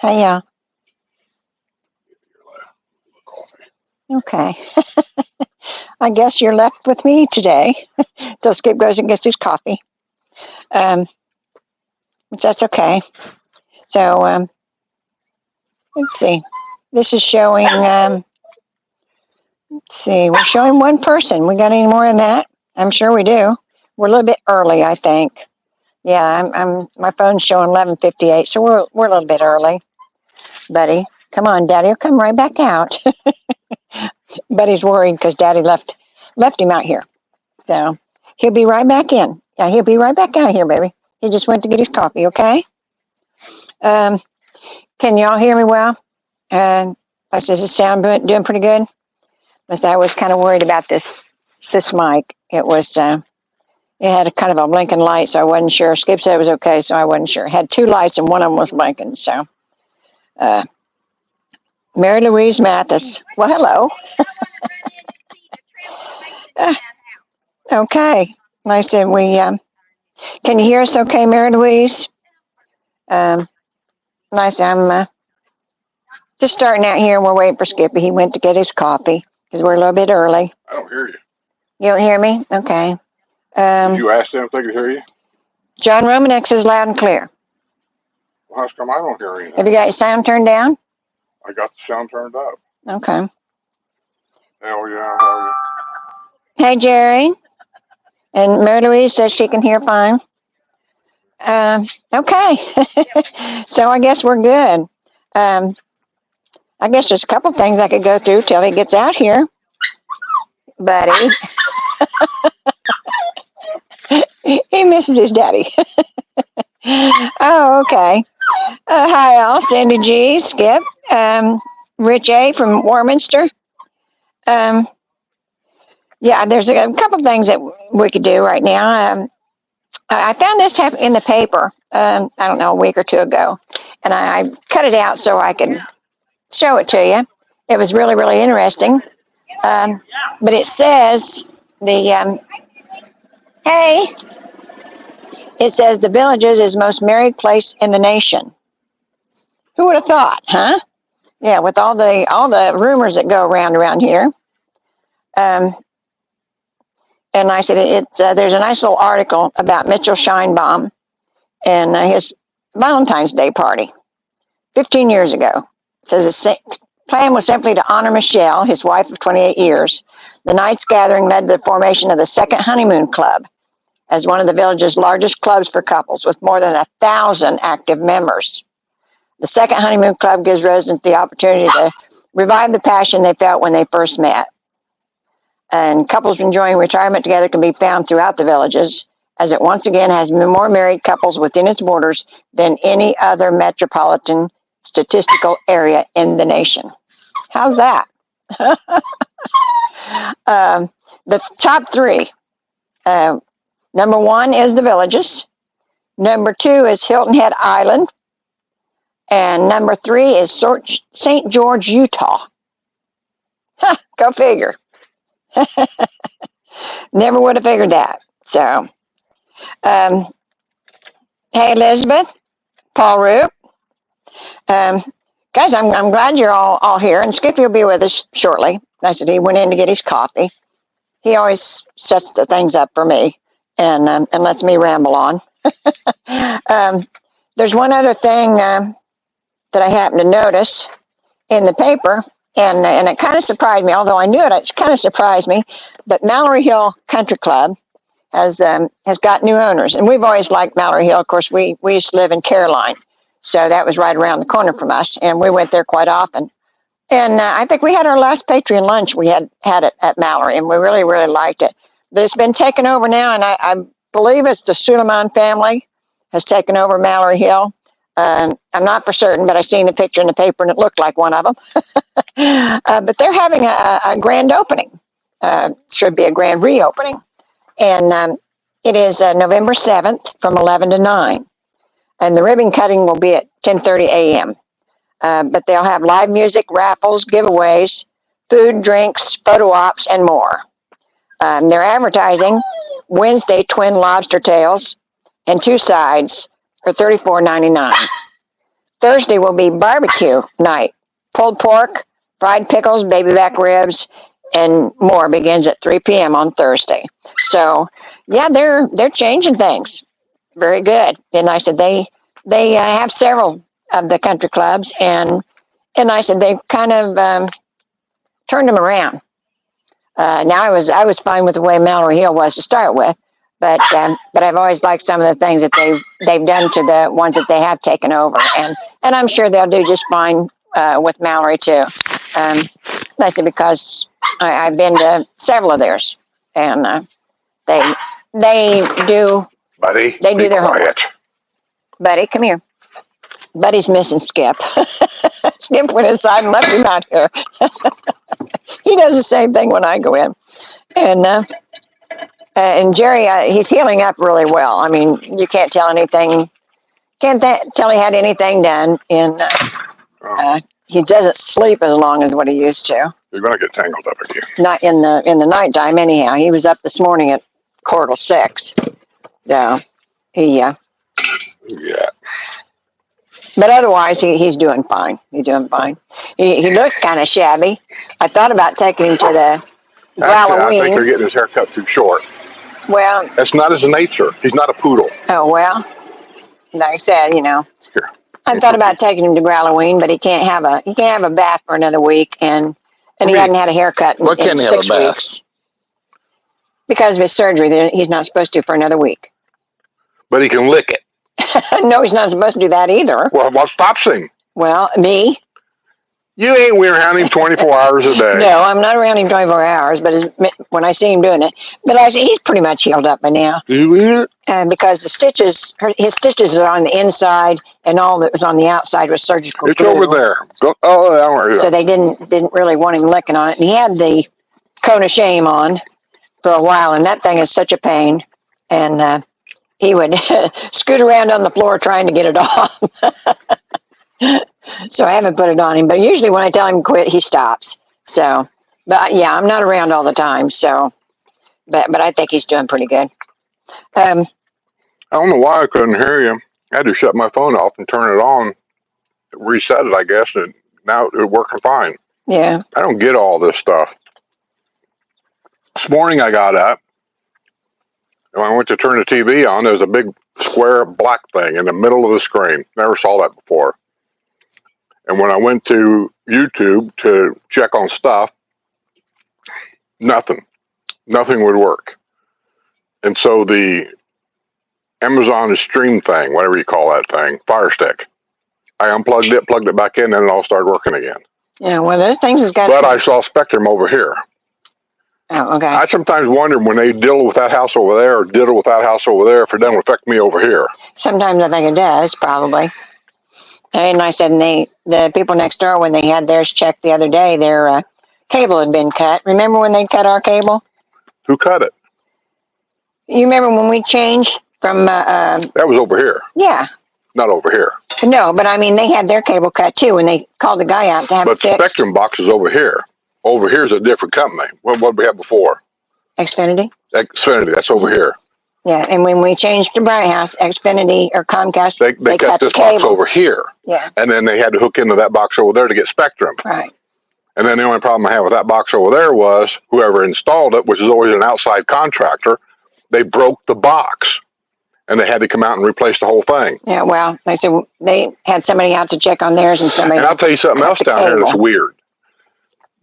Hiya. Okay. I guess you're left with me today till Skip goes and gets his coffee. Which that's okay. So let's see. This is showing. Let's see. We're showing one person. We got any more than that? I'm sure we do. We're a little bit early, I think. Yeah, my phone's showing 11:58, so we're a little bit early. Buddy, come on, Daddy will come right back out. Buddy's worried because Daddy left him out here, so he'll be right back in. Yeah, he'll be right back out here, baby. He just went to get his coffee. Okay. Can y'all hear me well? And does the sound doing pretty good? Because I was kind of worried about this mic. It was it had a kind of a blinking light, so I wasn't sure. Skip said it was okay, so I wasn't sure. It had two lights and one of them was blinking. So, Mary Louise Mathis. Well, hello. Okay. Like I said, can you hear us okay, Mary Louise? Like I said, I'm just starting out here and we're waiting for Skippy. He went to get his coffee because we're a little bit early. I don't hear you. You don't hear me? Okay. Did you ask them if they could hear you? John Romanek says loud and clear. Well, how come I don't hear anything? Have you got your sound turned down? I got the sound turned up. Okay. Hell yeah, hell yeah. Hey, Jerry. And Mary Louise says she can hear fine. Okay. So I guess we're good. I guess there's a couple things I could go through till he gets out here. Buddy. He misses his daddy. Oh, okay. Hi, all. Cindy G, Skip, Rich A from Warminster. Yeah, there's a couple things that we could do right now. I found this in the paper, I don't know, a week or two ago, and I cut it out so I could show it to you. It was really, really interesting. But it says it says the Villages is the most married place in the nation. Who would have thought, huh? Yeah, with all the rumors that go around here. And I said, there's a nice little article about Mitchell Scheinbaum and his Valentine's Day party 15 years ago. It says the plan was simply to honor Michelle, his wife of 28 years. The night's gathering led to the formation of the Second Honeymoon Club as one of the village's largest clubs for couples with more than 1,000 active members. The Second Honeymoon Club gives residents the opportunity to revive the passion they felt when they first met. And couples enjoying retirement together can be found throughout the Villages, as it once again has more married couples within its borders than any other metropolitan statistical area in the nation. How's that? The top three. Number one is the Villages. Number two is Hilton Head Island. And number three is St. George, Utah. Go figure. Never would have figured that. So, hey, Elizabeth, Paul Roop. Guys, I'm glad you're all here, and Skippy will be with us shortly. I said he went in to get his coffee. He always sets the things up for me and lets me ramble on. There's one other thing that I happened to notice in the paper, and it kind of surprised me, although I knew it. It kind of surprised me. But Mallory Hill Country Club has got new owners, and we've always liked Mallory Hill. Of course, we used to live in Caroline, so that was right around the corner from us, and we went there quite often. And I think we had our last Patreon lunch. We had it at Mallory, and we really, really liked it. But it's been taken over now, and I believe it's the Suleiman family has taken over Mallory Hill. I'm not for certain, but I seen a picture in the paper, and it looked like one of them. But they're having a grand opening. Should be a grand reopening. And it is November 7th from 11 to 9. And the ribbon cutting will be at 10:30 a.m. But they'll have live music, raffles, giveaways, food, drinks, photo ops, and more. They're advertising Wednesday twin lobster tails and two sides for $34.99. Thursday will be barbecue night. Pulled pork, fried pickles, baby back ribs, and more begins at 3 p.m. on Thursday. So, yeah, they're changing things. Very good. And I said they have several of the country clubs, and I said they've kind of turned them around. Now I was fine with the way Mallory Hill was to start with, but I've always liked some of the things that they've done to the ones that they have taken over, and I'm sure they'll do just fine with Mallory too. That's because I've been to several of theirs, and they do. Buddy, they do be their quiet. homework. Buddy, come here. Buddy's missing Skip. Skip went inside and left him out here. He does the same thing when I go in, and Jerry, he's healing up really well. I mean, you can't tell anything. Tell he had anything done. He doesn't sleep as long as what he used to. You're gonna get tangled up again. Not in the nighttime, anyhow. He was up this morning at 6:15. So he Yeah. But otherwise, he's doing fine. He's doing fine. He looked kind of shabby. I thought about taking him to the Actually, I think they're Halloween. getting his haircut too short. Well, That's not his nature. He's not a poodle. oh well. Like I said, Here. I thought about taking him to Halloween, but he can't have a bath for another week, and he hadn't had a haircut in, Why can't he have 6 a bath? weeks because of his surgery. He's not supposed to for another week. But he can lick it. No, he's not supposed to do that either. Well, what stops him? Well, me? You ain't around him 24 hours a day. No, I'm not around him 24 hours, but when I see him doing it. But he's pretty much healed up by now. Did you eat it? Because his stitches are on the inside, and all that was on the outside was surgical It's glue. over there. So they didn't really want him licking on it. And he had the cone of shame on for a while, and that thing is such a pain. And he would scoot around on the floor trying to get it off. So I haven't put it on him. But usually when I tell him to quit, he stops. So, but yeah, I'm not around all the time. So, but I think he's doing pretty good. I don't know why I couldn't hear you. I had to shut my phone off and turn it on, reset it, I guess, and now it's working fine. Yeah. I don't get all this stuff. This morning I got up, and when I went to turn the TV on, there was a big square black thing in the middle of the screen. Never saw that before. And when I went to YouTube to check on stuff, nothing would work. And so the Amazon Stream thing, whatever you call that thing, Fire Stick, I unplugged it, plugged it back in, and it all started working again. Yeah, well, those things has got. But I saw Spectrum over here. Oh, okay. I sometimes wonder when they deal with that house over there or diddle with that house over there, if it doesn't affect me over here. Sometimes I think it does, probably. And I said, the people next door, when they had theirs checked the other day, their cable had been cut. Remember when they cut our cable? Who cut it? You remember when we changed from? That was over here, Yeah. not over here. No, but I mean, they had their cable cut too, and they called the guy out to have But it fixed. Spectrum box is over here. Over here's a different company. What did we have before? Xfinity. Xfinity, that's over here. Yeah, and when we changed to Bright House, Xfinity or Comcast, They cut the this box cable. over here. Yeah, And then they had to hook into that box over there to get Spectrum. right. And then the only problem I had with that box over there was whoever installed it, which is always an outside contractor, they broke the box. And they had to come out and replace the whole thing. Yeah, well, they said they had somebody out to check on theirs, and somebody. And I'll tell you something else down here that's weird.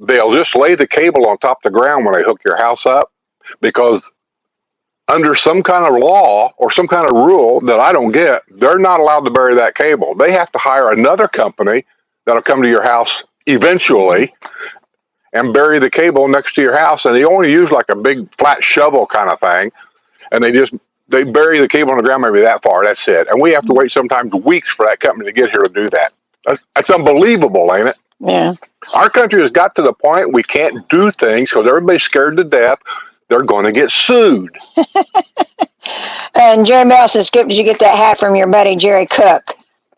They'll just lay the cable on top of the ground when they hook your house up, because under some kind of law or some kind of rule that I don't get, they're not allowed to bury that cable. They have to hire another company that'll come to your house eventually and bury the cable next to your house. And they only use like a big flat shovel kind of thing. And they bury the cable on the ground maybe that far. That's it. And we have to wait sometimes weeks for that company to get here to do that. That's unbelievable, ain't it? Yeah. Our country has got to the point we can't do things because everybody's scared to death. They're going to get sued. And Jerry Bell says, Skip, did you get that hat from your buddy Jerry Cook?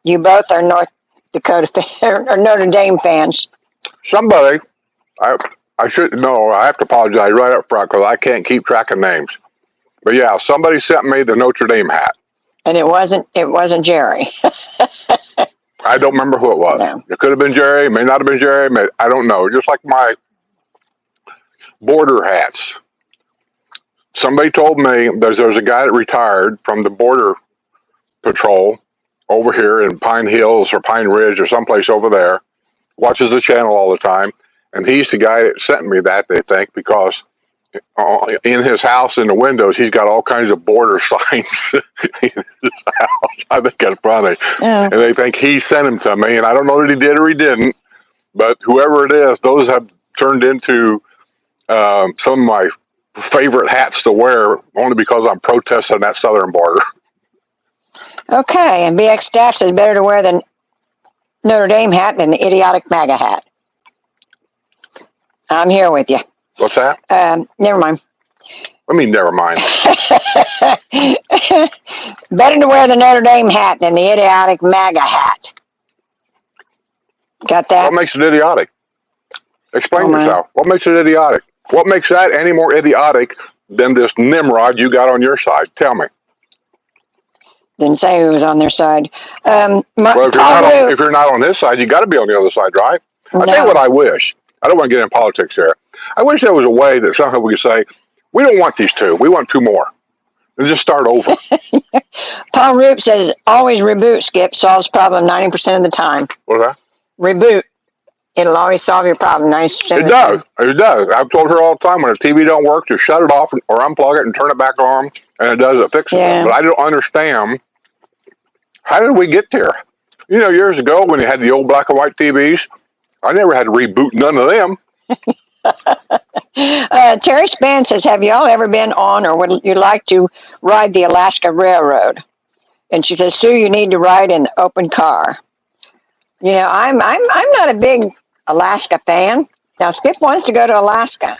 You both are North Dakota or Notre Dame fans. Somebody, I should know. I have to apologize right up front because I can't keep track of names. But yeah, somebody sent me the Notre Dame hat. And it wasn't Jerry. I don't remember who it was. No. It could have been Jerry. It may not have been Jerry. I don't know. Just like my border hats. Somebody told me there's a guy that retired from the border patrol over here in Pine Hills or Pine Ridge or someplace over there. Watches the channel all the time, and he's the guy that sent me that. They think because in his house, in the windows, he's got all kinds of border signs in his house. I think that's funny. Yeah. And they think he sent them to me, and I don't know that he did or he didn't. But whoever it is, those have turned into some of my favorite hats to wear, only because I'm protesting that southern border. Okay, and BX Stats is better to wear the Notre Dame hat than the idiotic MAGA hat. I'm here with you. What's that? Never mind. I mean, never mind. Better to wear the Notre Dame hat than the idiotic MAGA hat. Got that? What makes it idiotic? Explain man. yourself. What makes it idiotic? What makes that any more idiotic than this Nimrod you got on your side? Tell me. Didn't say who was on their side. Well, if you're not on his side, you got to be on the other side, right? I'll tell you what I wish. I don't want to get in politics here. I wish there was a way that somehow we could say, we don't want these two. We want two more. And just start over. Paul Roop says, always reboot, Skip. Solves problem 90% of the time. What's that? Reboot. It'll always solve your problem 90% of the time. It does. I've told her all the time, when a TV don't work, just shut it off or unplug it and turn it back on, and it does. It fixes it. But I don't understand, how did we get there? You know, years ago when you had the old black and white TVs, I never had to reboot none of them. Terry Span says, have y'all ever been on or would you like to ride the Alaska Railroad? And she says, Sue, you need to ride in the open car. You know, I'm not a big Alaska fan. Now, Skip wants to go to Alaska.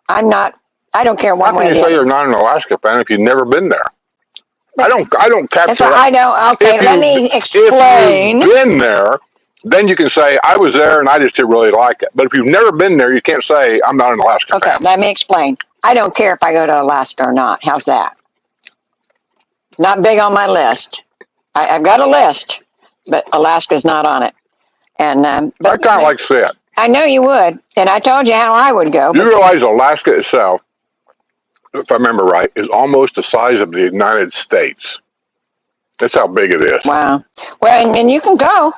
I'm not. I don't care one way or the other. How can you say you're not an Alaska fan if you've never been there? I don't capture. That's what I don't. Okay, let me explain. If you've been there, then you can say I was there and I just didn't really like it. But if you've never been there, you can't say I'm not an Alaska fan. Okay, let me explain. I don't care if I go to Alaska or not. How's that? Not big on my list. I've got a list, but Alaska's not on it. And I kind of like that. I know you would, and I told you how I would go. You realize Alaska itself, if I remember right, is almost the size of the United States. That's how big it is. Wow. Well, and you can go.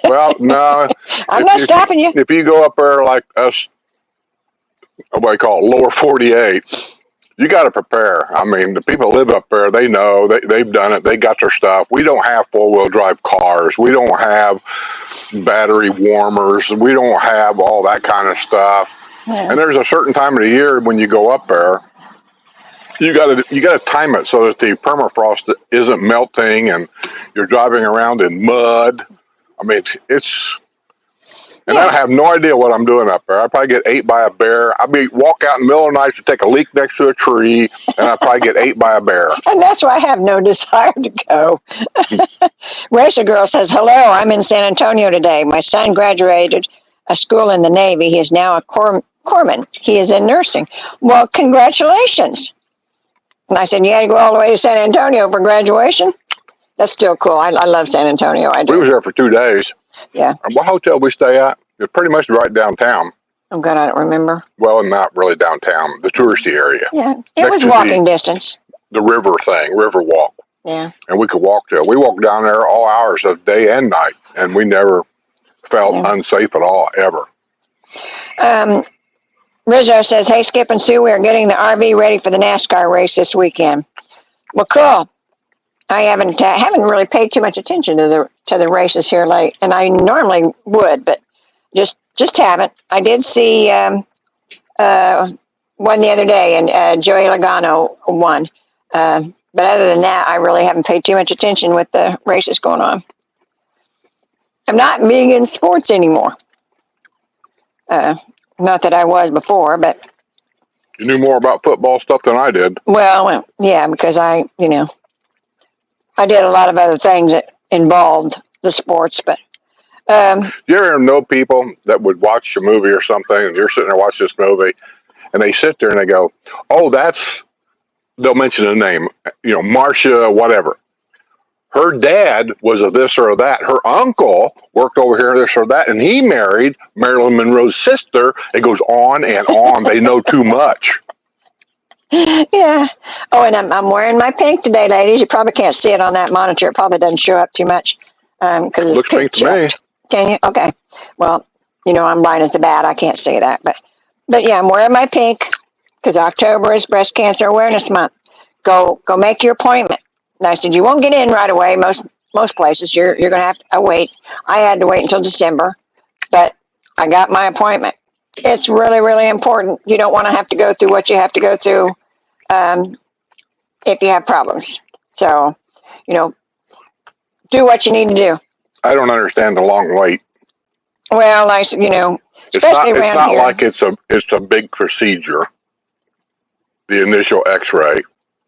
Well, no. I'm not stopping you. If you go up there like us, what I call it, lower 48, you got to prepare. I mean, the people that live up there, they know, they've done it. They got their stuff. We don't have four-wheel drive cars. We don't have battery warmers. We don't have all that kind of stuff. Yeah. And there's a certain time of the year when you go up there, you got to time it so that the permafrost isn't melting and you're driving around in mud. I mean, it's and I have no idea what I'm doing up there. I probably get ate by a bear. Walk out in the middle of the night to take a leak next to a tree, and I probably get ate by a bear. And that's why I have no desire to go. Racer Girl says, hello, I'm in San Antonio today. My son graduated a school in the Navy. He is now a corpsman. He is in nursing. Well, congratulations. And I said, you had to go all the way to San Antonio for graduation? That's still cool. I love San Antonio. I do. We was there for 2 days. Yeah. And what hotel we stay at? It's pretty much right downtown. Oh, God, I don't remember. Well, not really downtown, the touristy area. Yeah, it was walking distance. The river thing, river walk. Yeah. And we could walk there. We walked down there all hours of day and night, and we never felt unsafe at all, ever. Rizzo says, hey, Skip and Sue, we are getting the RV ready for the NASCAR race this weekend. Well, cool. I haven't really paid too much attention to the races here late, and I normally would, but just haven't. I did see one the other day, and Joey Logano won. But other than that, I really haven't paid too much attention with the races going on. I'm not big in sports anymore. Not that I was before, but you knew more about football stuff than I did. Well, yeah, because I did a lot of other things that involved the sports, but you ever know people that would watch a movie or something, and you're sitting there watching this movie, and they sit there and they go, "Oh, they'll mention a name, Marcia, whatever. her dad was a this or that. Her uncle worked over here, this or that, and he married Marilyn Monroe's sister. It goes on and on. They know too much. Yeah. Oh, and I'm wearing my pink today, ladies. You probably can't see it on that monitor. It probably doesn't show up too much because it's Looks pink to me. Can you? Okay. Well, I'm blind as a bat. I can't see that, but yeah, I'm wearing my pink because October is Breast Cancer Awareness Month. Go make your appointment. And I said you won't get in right away. Most places you're going to have to wait. I had to wait until December, but I got my appointment. It's really, really important. You don't want to have to go through what you have to go through if you have problems. So, do what you need to do. I don't understand the long wait. Well, especially it's not like it's a big procedure. The initial X-ray,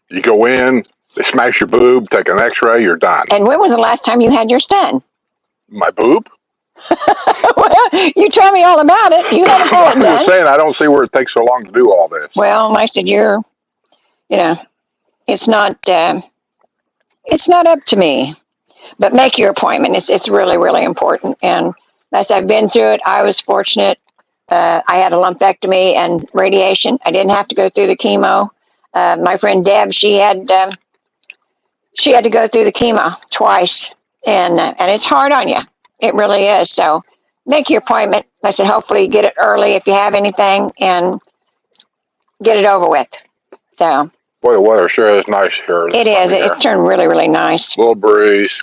you go in, they smash your boob, take an X-ray, you're done. And when was the last time you had yours done? My boob? Well, you tell me all about it. You had a bullet I'm just saying, I don't see where it takes so long to do all this. Well, I said it's not up to me. But make your appointment. It's really, really important. And as I've been through it, I was fortunate. I had a lumpectomy and radiation. I didn't have to go through the chemo. My friend Deb, she had to go through the chemo twice, and it's hard on you. It really is. So make your appointment. I said, hopefully get it early if you have anything, and get it over with. So. Boy, the weather sure is nice here. It is. It turned really, really nice. A little breeze.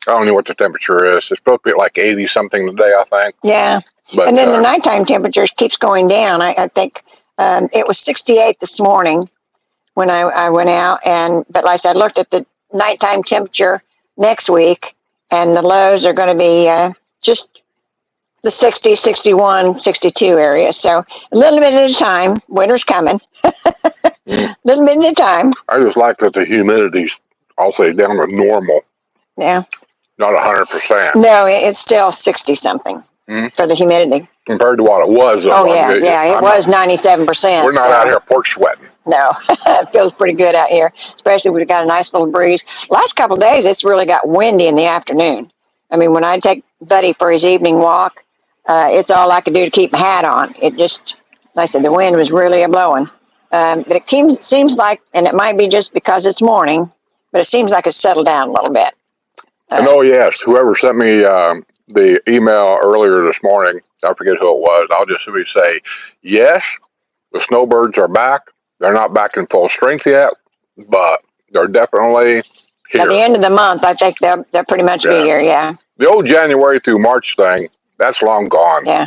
I don't know what the temperature is. It's supposed to be like 80 something today, I think. Yeah. But, and then the nighttime temperature keeps going down. I think it was 68 this morning when I went out. But like I said, I looked at the nighttime temperature next week, and the lows are going to be just the 60, 61, 62 area. So a little bit at a time. Winter's coming. A little bit at a time. I just like that the humidity's, I'll say, down to normal. Yeah. Not 100%. No, it's still 60 something for the humidity. Compared to what it was. Oh, yeah. It was 97%. We're not out here porch sweating. No, it feels pretty good out here, especially we've got a nice little breeze. Last couple of days, it's really got windy in the afternoon. I mean, when I take Buddy for his evening walk, it's all I could do to keep my hat on. It just, like I said, the wind was really blowing. But it seems like, and it might be just because it's morning, but it seems like it's settled down a little bit. And yes, whoever sent me the email earlier this morning, I forget who it was, I'll just simply say, yes, the snowbirds are back. They're not back in full strength yet, but they're definitely here. At the end of the month, I think they'll pretty much be here, yeah. The old January through March thing, that's long gone. Yeah.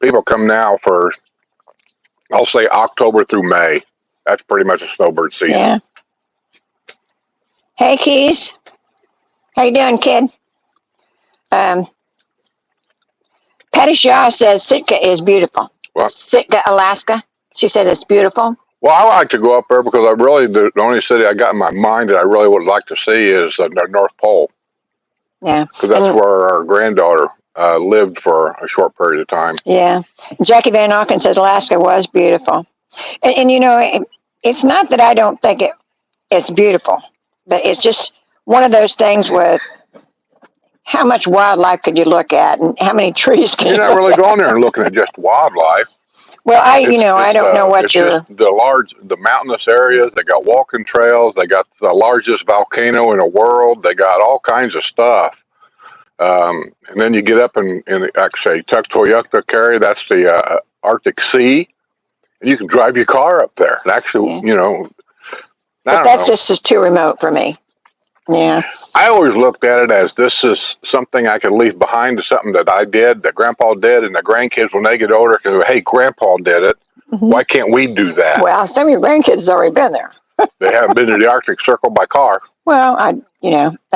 People come now for, I'll say October through May. That's pretty much a snowbird season. Yeah. Hey, Keys. How you doing, kid? Patty Shaw says Sitka is beautiful. What? Sitka, Alaska. She said it's beautiful. Well, I like to go up there because the only city I got in my mind that I really would like to see is the North Pole. Yeah. Because that's where our granddaughter lived for a short period of time. Yeah. Jackie Van Auken says Alaska was beautiful. And it's not that I don't think it's beautiful, but it's just one of those things with how much wildlife could you look at and how many trees can you You're not really going there and looking at just wildlife. Well, I don't know what the mountainous areas. They got walking trails. They got the largest volcano in the world. They got all kinds of stuff. And then you get up in like say, Tuktoyaktuk area. That's the Arctic Sea. And you can drive your car up there. And actually, but that's just too remote for me. Yeah. I always looked at it as this is something I could leave behind, to something that I did, that Grandpa did, and the grandkids, when they get older, can go, hey, Grandpa did it. Mm-hmm. Why can't we do that? Well, some of your grandkids have already been there. They haven't been to the Arctic Circle by car. Well, I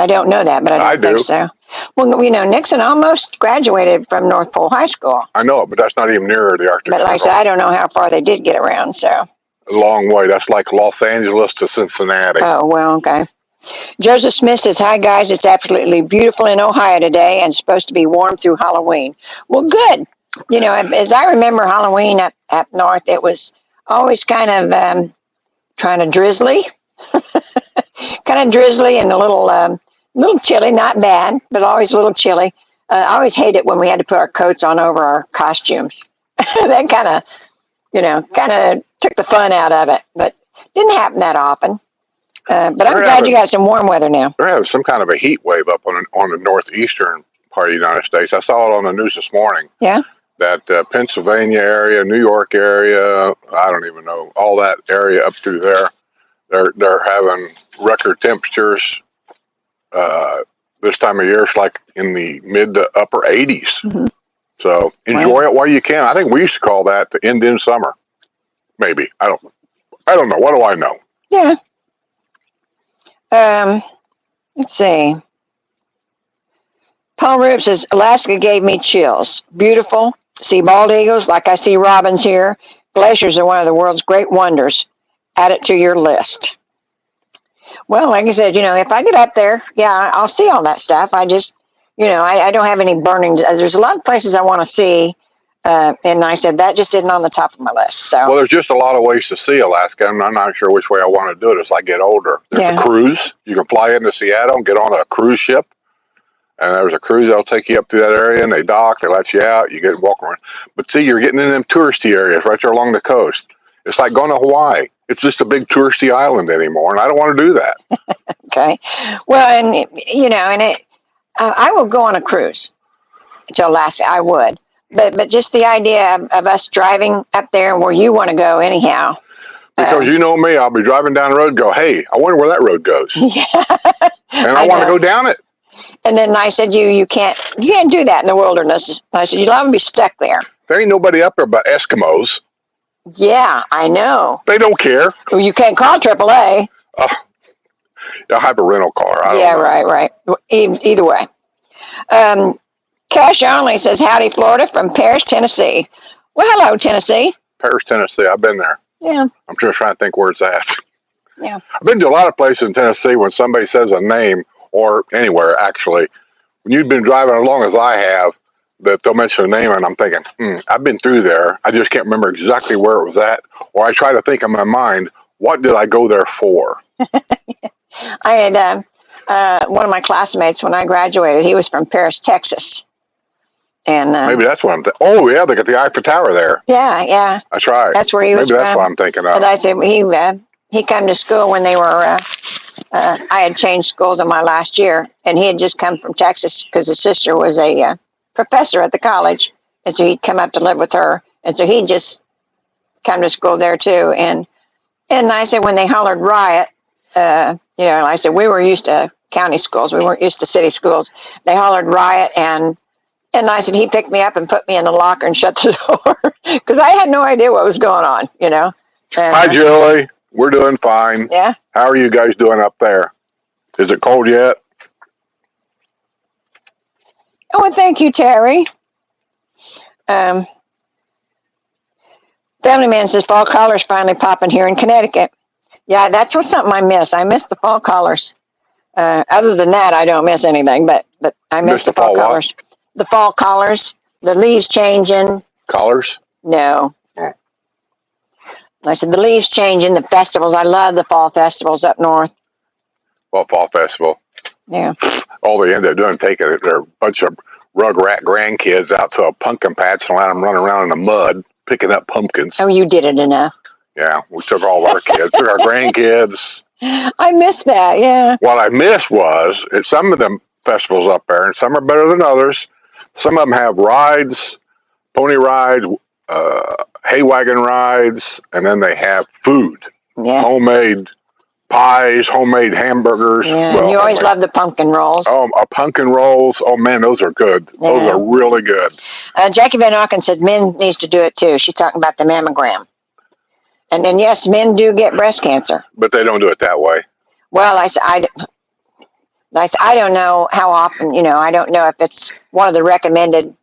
don't know that, but I don't think so. Well, Nixon almost graduated from North Pole High School. I know it, but that's not even near the Arctic Circle. But like I said, I don't know how far they did get around, so. A long way. That's like Los Angeles to Cincinnati. Oh, well, okay. Joseph Smith says, hi, guys. It's absolutely beautiful in Ohio today and supposed to be warm through Halloween. Well, good. As I remember Halloween up north, it was always kind of kind of drizzly and a little, little chilly, not bad, but always a little chilly. I always hated when we had to put our coats on over our costumes. That kind of took the fun out of it, but didn't happen that often. But I'm glad you got some warm weather now. They're having some kind of a heat wave up on the northeastern part of the United States. I saw it on the news this morning. Yeah. That Pennsylvania area, New York area, I don't even know, all that area up through there, they're having record temperatures. This time of year, it's like in the mid to upper 80s. Mm-hmm. So enjoy it while you can. I think we used to call that the Indian summer. Maybe I don't know. What do I know? Yeah. Let's see. Paul Root says, Alaska gave me chills. Beautiful. See bald eagles like I see robins here. Glaciers are one of the world's great wonders. Add it to your list. Well, like I said, if I get up there, yeah, I'll see all that stuff. I just, I don't have any burning. There's a lot of places I want to see. And I said, that just isn't on the top of my list. So. Well, there's just a lot of ways to see Alaska, and I'm not sure which way I want to do it as I get older. There's a cruise. You can fly into Seattle and get on a cruise ship. And there's a cruise that'll take you up to that area, and they dock, they let you out, you get to walk around. But see, you're getting in them touristy areas right there along the coast. It's like going to Hawaii. It's just a big touristy island anymore, and I don't want to do that. Okay. Well, and I will go on a cruise to Alaska. I would. But just the idea of us driving up there where you want to go anyhow. Because you know me, I'll be driving down the road and go, hey, I wonder where that road goes. Yeah. And I want to go down it. And then I said, you can't do that in the wilderness. I said, you'll have to be stuck there. There ain't nobody up there but Eskimos. Yeah, I know. They don't care. Well, you can't call AAA. I have a rental car. I don't know. Right. Either way. Cash Only says, howdy, Florida, from Paris, Tennessee. Well, hello, Tennessee. Paris, Tennessee. I've been there. Yeah. I'm just trying to think where it's at. Yeah. I've been to a lot of places in Tennessee when somebody says a name, or anywhere, actually. When you've been driving as long as I have, that they'll mention a name, and I'm thinking, I've been through there. I just can't remember exactly where it was at. Or I try to think in my mind, what did I go there for? I had one of my classmates when I graduated. He was from Paris, Texas. And maybe that's what I'm thinking. Oh, yeah, they got the Eiffel Tower there. Yeah. That's right. That's where he was from. Maybe that's what I'm thinking of. But I said, he came to school when they were, I had changed schools in my last year, and he had just come from Texas because his sister was a professor at the college, and so he'd come up to live with her, and so he just come to school there too. And I said, when they hollered riot, I said, we were used to county schools, we weren't used to city schools. They hollered riot, and I said, he picked me up and put me in the locker and shut the door because I had no idea what was going on, And, hi, Julie. We're doing fine. Yeah. How are you guys doing up there? Is it cold yet? Oh, well, thank you, Terry. Family Man says fall colors finally popping here in Connecticut. Yeah, that's something I miss. I miss the fall colors. Other than that, I don't miss anything, but I miss the fall colors. What? The fall colors, the leaves changing. Colors? No. I said the leaves changing, the festivals. I love the fall festivals up north. Fall festival. Yeah. All they end up doing, taking their bunch of rugrat grandkids out to a pumpkin patch and let them run around in the mud picking up pumpkins. Oh, you did it enough. Yeah, we took all our kids, took our grandkids. I missed that, yeah. What I missed was some of them festivals up there, and some are better than others. Some of them have rides, pony ride, hay wagon rides, and then they have food. Yeah. Homemade pies, homemade hamburgers. Yeah, well, and you always love the pumpkin rolls. Oh, pumpkin rolls. Oh, man, those are good. Yeah. Those are really good. Jackie Van Auken said men needs to do it, too. She's talking about the mammogram. And then, yes, men do get breast cancer. But they don't do it that way. Well, I don't know how often, I don't know if it's one of the recommended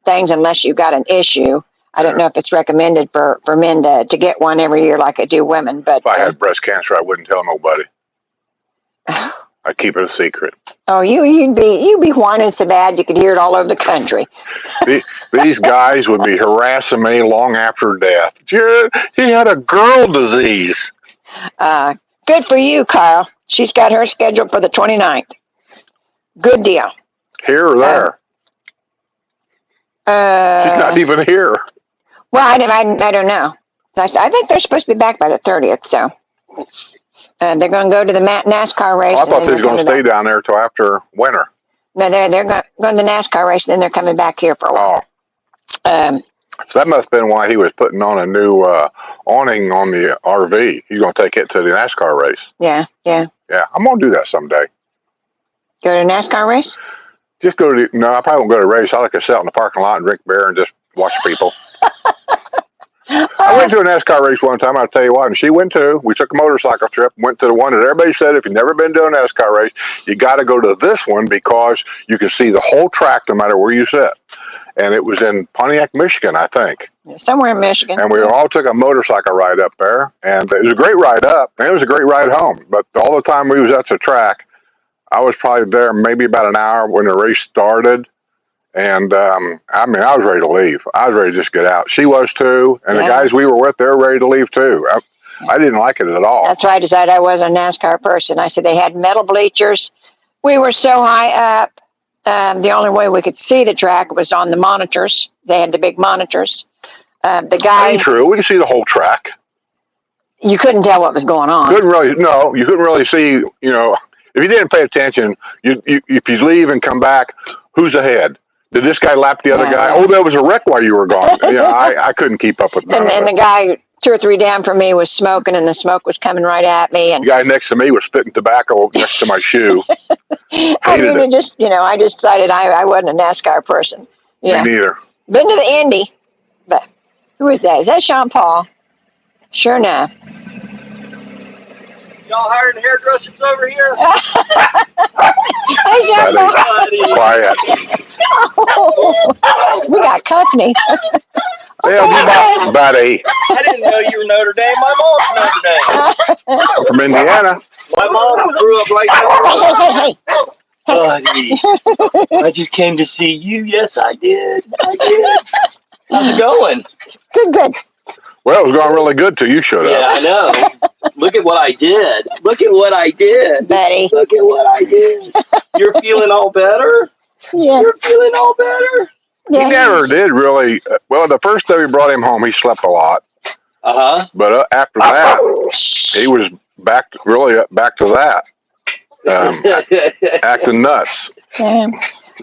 things unless you've got an issue. I don't know if it's recommended for men to get one every year like I do women. But if I had breast cancer, I wouldn't tell nobody. I'd keep it a secret. Oh, you'd be whining so bad you could hear it all over the country. These guys would be harassing me long after death. He had a girl disease. Good for you, Kyle. She's got her scheduled for the 29th. Good deal. Here or there? She's not even here. Well, I don't know. I think they're supposed to be back by the 30th, so they're going to go to the NASCAR race. Oh, I thought they were going to stay down there till after winter. No, they're going to the NASCAR race, and then they're coming back here for a while. Oh. So that must have been why he was putting on a new awning on the RV. He's going to take it to the NASCAR race. Yeah. Yeah, I'm going to do that someday. Go to a NASCAR race? Just go to no, I probably won't go to a race. I like to sit out in the parking lot and drink beer and just watch people. I went to a NASCAR race one time, I'll tell you what, and she went too. We took a motorcycle trip, went to the one that everybody said, if you've never been to a NASCAR race, you got to go to this one because you can see the whole track no matter where you sit. And it was in Pontiac, Michigan, I think. Somewhere in Michigan. And we all took a motorcycle ride up there, and it was a great ride up, and it was a great ride home. But all the time we was at the track, I was probably there maybe about an hour when the race started. And, I was ready to leave. I was ready to just get out. She was too. And the guys we were with, they were ready to leave too. I didn't like it at all. That's why I decided I wasn't a NASCAR person. I said they had metal bleachers. We were so high up. The only way we could see the track was on the monitors. They had the big monitors. The guy. Ain't true. We could see the whole track. You couldn't tell what was going on. You couldn't really see, if you didn't pay attention, if you leave and come back, who's ahead? Did this guy lap the other guy? Oh, there was a wreck while you were gone. I couldn't keep up with that. And the guy 2 or 3 down from me was smoking, and the smoke was coming right at me. And the guy next to me was spitting tobacco next to my shoe. I just decided I wasn't a NASCAR person. Yeah. Me neither. Been to the Indy, but who is that? Is that Sean Paul? Sure enough. Y'all hiring hairdressers over here? Hey, Sean Paul. Quiet. Oh, we got company. Yeah, buddy. I didn't know you were Notre Dame. My mom's Notre Dame. I'm from Indiana. My mom grew up right there. Hey. Buddy, I just came to see you. Yes, I did. How's it going? Good. Well, it was going really good till you showed up. Yeah, I know. Look at what I did. Buddy. Look at what I did. You're feeling all better? Yeah. You're feeling all better? He never did really. Well, the first day we brought him home, he slept a lot. But after that, he was back to that. Acting nuts. Yeah.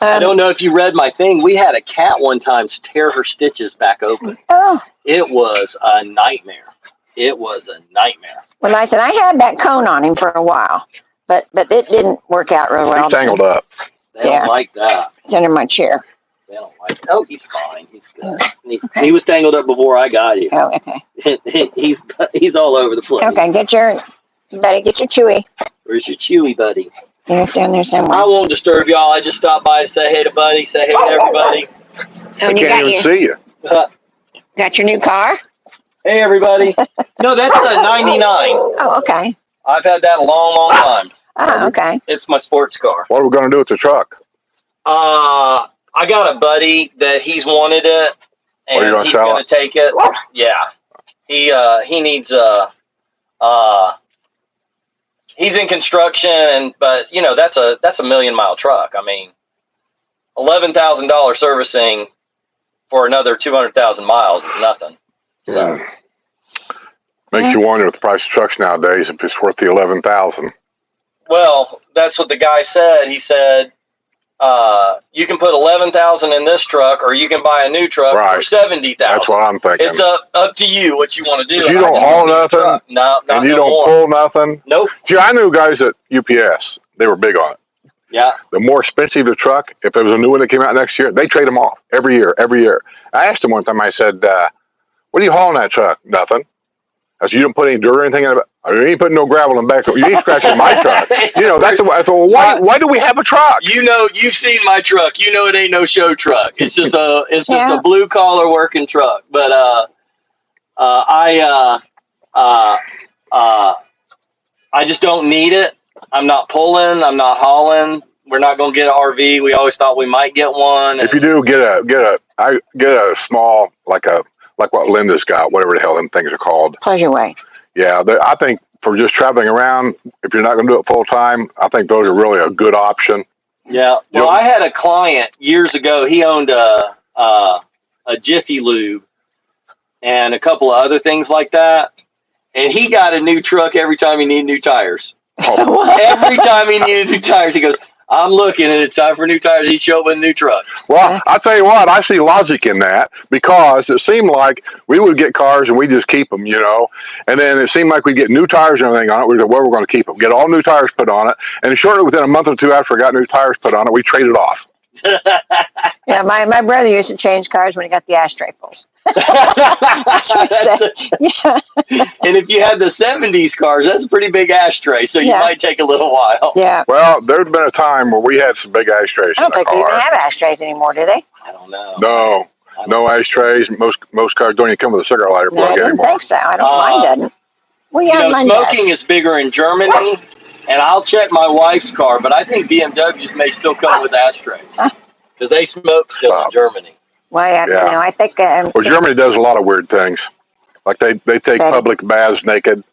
I don't know if you read my thing. We had a cat one time tear her stitches back open. Oh. It was a nightmare. Well, I said I had that cone on him for a while, but it didn't work out real well. He's tangled up. They don't like that. It's under my chair. They don't like it. Oh, he's fine. He's good. He was tangled up before I got here. Oh, okay. He's all over the place. Okay, get your Chewy. Where's your Chewy buddy? He's down there somewhere. I won't disturb y'all. I just stopped by to say hey to Buddy, say hey to everybody. I can't even see you. Got your new car? Hey, everybody. No, that's a 99. Oh, okay. I've had that a long time. Oh, okay. It's my sports car. What are we going to do with the truck? I got a buddy that he's wanted it, and he's going to take it. Yeah. He needs he's in construction, but that's a $1 million mile truck. I mean, $11,000 servicing for another 200,000 miles is nothing. So makes you wonder with the price of trucks nowadays if it's worth the $11,000. Well, that's what the guy said. He said, you can put $11,000 in this truck, or you can buy a new truck for $70,000. That's what I'm thinking. It's up to you what you want to do. If you don't haul nothing, and you don't pull nothing. Nope. See, I knew guys at UPS. They were big on it. Yeah. The more expensive the truck, if there was a new one that came out next year, they trade them off every year. I asked him one time. I said, "What are you hauling that truck?" Nothing. I said, "You don't put any dirt or anything in it." You ain't putting no gravel in the back. You ain't scratching my truck. Why do we have a truck? You've seen my truck. It ain't no show truck. It's just a blue collar working truck. But I just don't need it. I'm not pulling. I'm not hauling. We're not going to get an RV. We always thought we might get one. If you do, get a small like what Linda's got, whatever the hell them things are called. Pleasure Way. Yeah, I think for just traveling around, if you're not going to do it full time, I think those are really a good option. Yeah. Well, I had a client years ago. He owned a Jiffy Lube and a couple of other things like that. And he got a new truck every time he needed new tires. Every time he needed new tires, he goes, I'm looking and it's time for new tires. He showed up with a new truck. Well, I'll tell you what, I see logic in that because it seemed like we would get cars and we just keep them, and then it seemed like we'd get new tires and everything on it. We'd go, well, we're going to keep them, get all new tires put on it. And shortly within a month or two after we got new tires put on it, we traded off. Yeah, my brother used to change cars when he got the ashtray pulls. Yeah. And if you had the 70s cars, that's a pretty big ashtray, so you might take a little while. Yeah. Well, there's been a time where we had some big ashtrays. I don't think they even have ashtrays anymore, do they? I don't know. No ashtrays. Most cars don't even come with a cigarette lighter plug anymore. I didn't think so. I don't mine doesn't. Well, yeah, mine smoking is bigger in Germany, and I'll check my wife's car, but I think BMWs may still come with ashtrays because they smoke still in Germany. Well, I think. Well, Germany does a lot of weird things. Like they take public baths naked.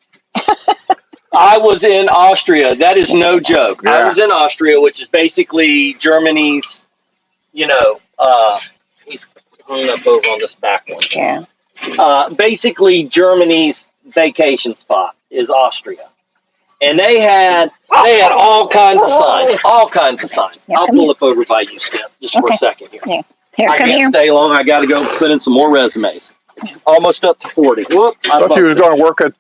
I was in Austria. That is no joke. Yeah. I was in Austria, which is basically Germany's, he's hung up over on this back one. Yeah. Basically Germany's vacation spot is Austria. And they had all kinds of signs. Yeah, I'll pull up over by you, Skip, just for a second here. Yeah. Here, I can't stay long. I got to go put in some more resumes. Almost up to 40. Whoops. I thought you was going to work at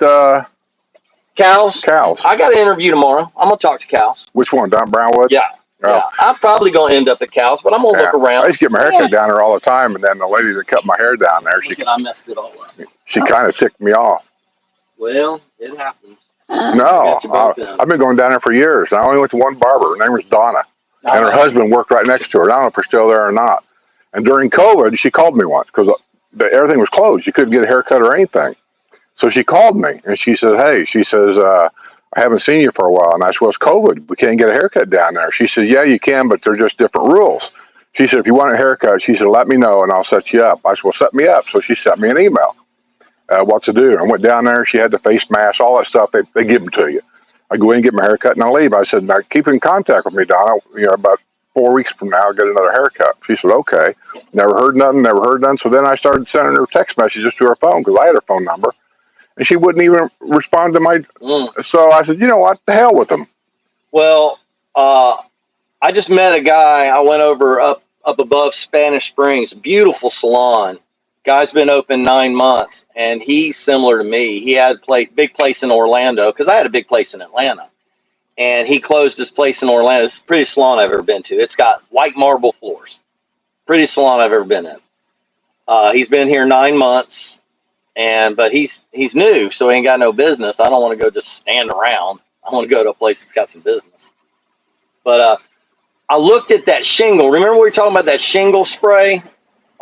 Cal's. I got an interview tomorrow. I'm going to talk to Cal's. Which one? Down Brownwood? Yeah. Yeah. I'm probably going to end up at Cal's, but I'm going to look around. I used to get my hair cut down there all the time, and then the lady that cut my hair down there, I messed it all up. She kind of ticked me off. Well, it happens. No, I've been going down there for years. I only went to one barber. Her name was Donna, and her husband worked right next to her. I don't know if they're still there or not. And during COVID, she called me once because everything was closed. You couldn't get a haircut or anything. So she called me, and she said, hey, I haven't seen you for a while. And I said, well, it's COVID. We can't get a haircut down there. She said, yeah, you can, but they're just different rules. She said, if you want a haircut, she said, let me know, and I'll set you up. I said, well, set me up. So she sent me an email. What to do. I went down there. She had the face mask, all that stuff. They give them to you. I go in and get my haircut, and I leave. I said, now keep in contact with me, Donna. About 4 weeks from now, I'll get another haircut. She said, okay. Never heard nothing. So then I started sending her text messages to her phone because I had her phone number. And she wouldn't even respond to my... So I said, you know what? The hell with them. Well, I just met a guy. I went over up above Spanish Springs. Beautiful salon. Guy's been open 9 months, and he's similar to me. He had a big place in Orlando because I had a big place in Atlanta. And he closed his place in Orlando. It's the prettiest salon I've ever been to. It's got white marble floors. Prettiest salon I've ever been in. He's been here 9 months, but he's new, so he ain't got no business. I don't want to go just stand around. I want to go to a place that's got some business. But I looked at that shingle. Remember we were talking about that shingle spray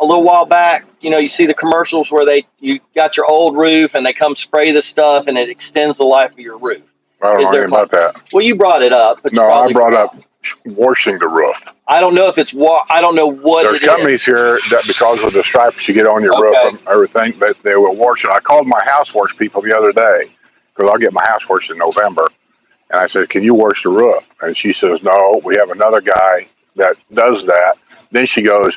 a little while back? You see the commercials where you got your old roof and they come spray the stuff and it extends the life of your roof. I don't know anything about that. Well, you brought it up. But no, I brought up washing the roof. I don't know if it's I don't know what There's companies here that because of the stripes you get on your roof and everything, that they will wash it. I called my house wash people the other day because I'll get my house washed in November. And I said, can you wash the roof? And she says, no, we have another guy that does that. Then she goes,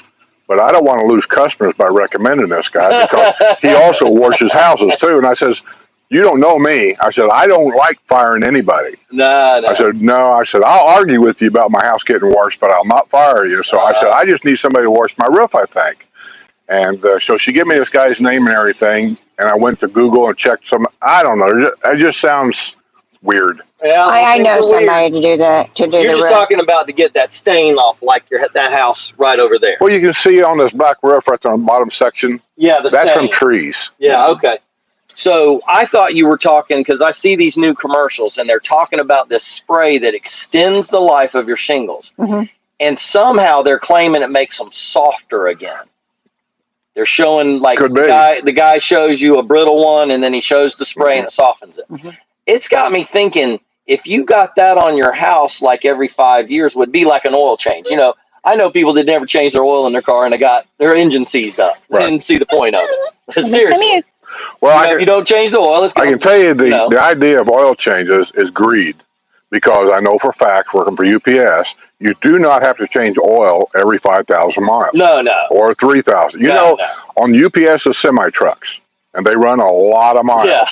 but I don't want to lose customers by recommending this guy because he also washes houses too. And I says, you don't know me. I said, I don't like firing anybody. No. I said, no. I said, I'll argue with you about my house getting washed, but I'll not fire you. So I said, I just need somebody to wash my roof, I think. And so she gave me this guy's name and everything. And I went to Google and checked some. I don't know. It just sounds weird. Yeah, I know somebody to do that. You're just talking about to get that stain off, like that house right over there. Well, you can see on this black roof right there on the bottom section. Yeah, that's from trees. Yeah, okay. So I thought you were talking, because I see these new commercials and they're talking about this spray that extends the life of your shingles. Mm-hmm. And somehow they're claiming it makes them softer again. They're showing, like, the guy shows you a brittle one and then he shows the spray and it softens it. Mm-hmm. It's got me thinking, if you got that on your house like every 5 years, would be like an oil change. I know people that never changed their oil in their car and they got their engine seized up. Right. They didn't see the point of it. Seriously. Well, if you don't change the oil, I can tell you the idea of oil changes is greed, because I know for a fact, working for UPS, you do not have to change oil every 5,000 miles. No. Or 3,000. You know, on UPS's semi-trucks, and they run a lot of miles. Yeah.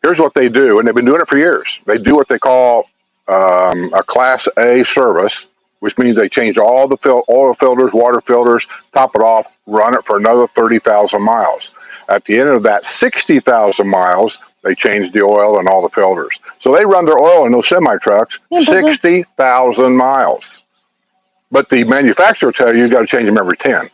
Here's what they do, and they've been doing it for years. They do what they call a Class A service, which means they change all the oil filters, water filters, top it off, run it for another 30,000 miles. At the end of that 60,000 miles, they change the oil and all the filters. So they run their oil in those semi-trucks 60,000 miles. But the manufacturer tell you got to change them every 10.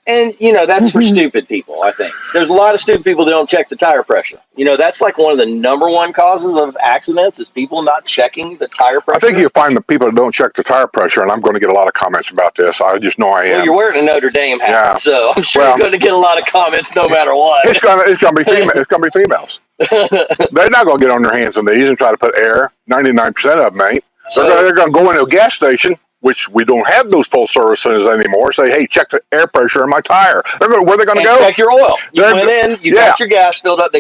And, that's for stupid people, I think. There's a lot of stupid people that don't check the tire pressure. That's like one of the number one causes of accidents is people not checking the tire pressure. I think you'll find the people that don't check the tire pressure, and I'm going to get a lot of comments about this. I just know I am. Well, you're wearing a Notre Dame hat, so I'm sure you're going to get a lot of comments no matter what. It's going to be females. They're not going to get on their hands and knees and try to put air. 99% of them ain't. So they're going to go into a gas station, which we don't have those full service centers anymore. Say, hey, check the air pressure in my tire. Where they're going to go? Check your oil. You went in, you got your gas filled up.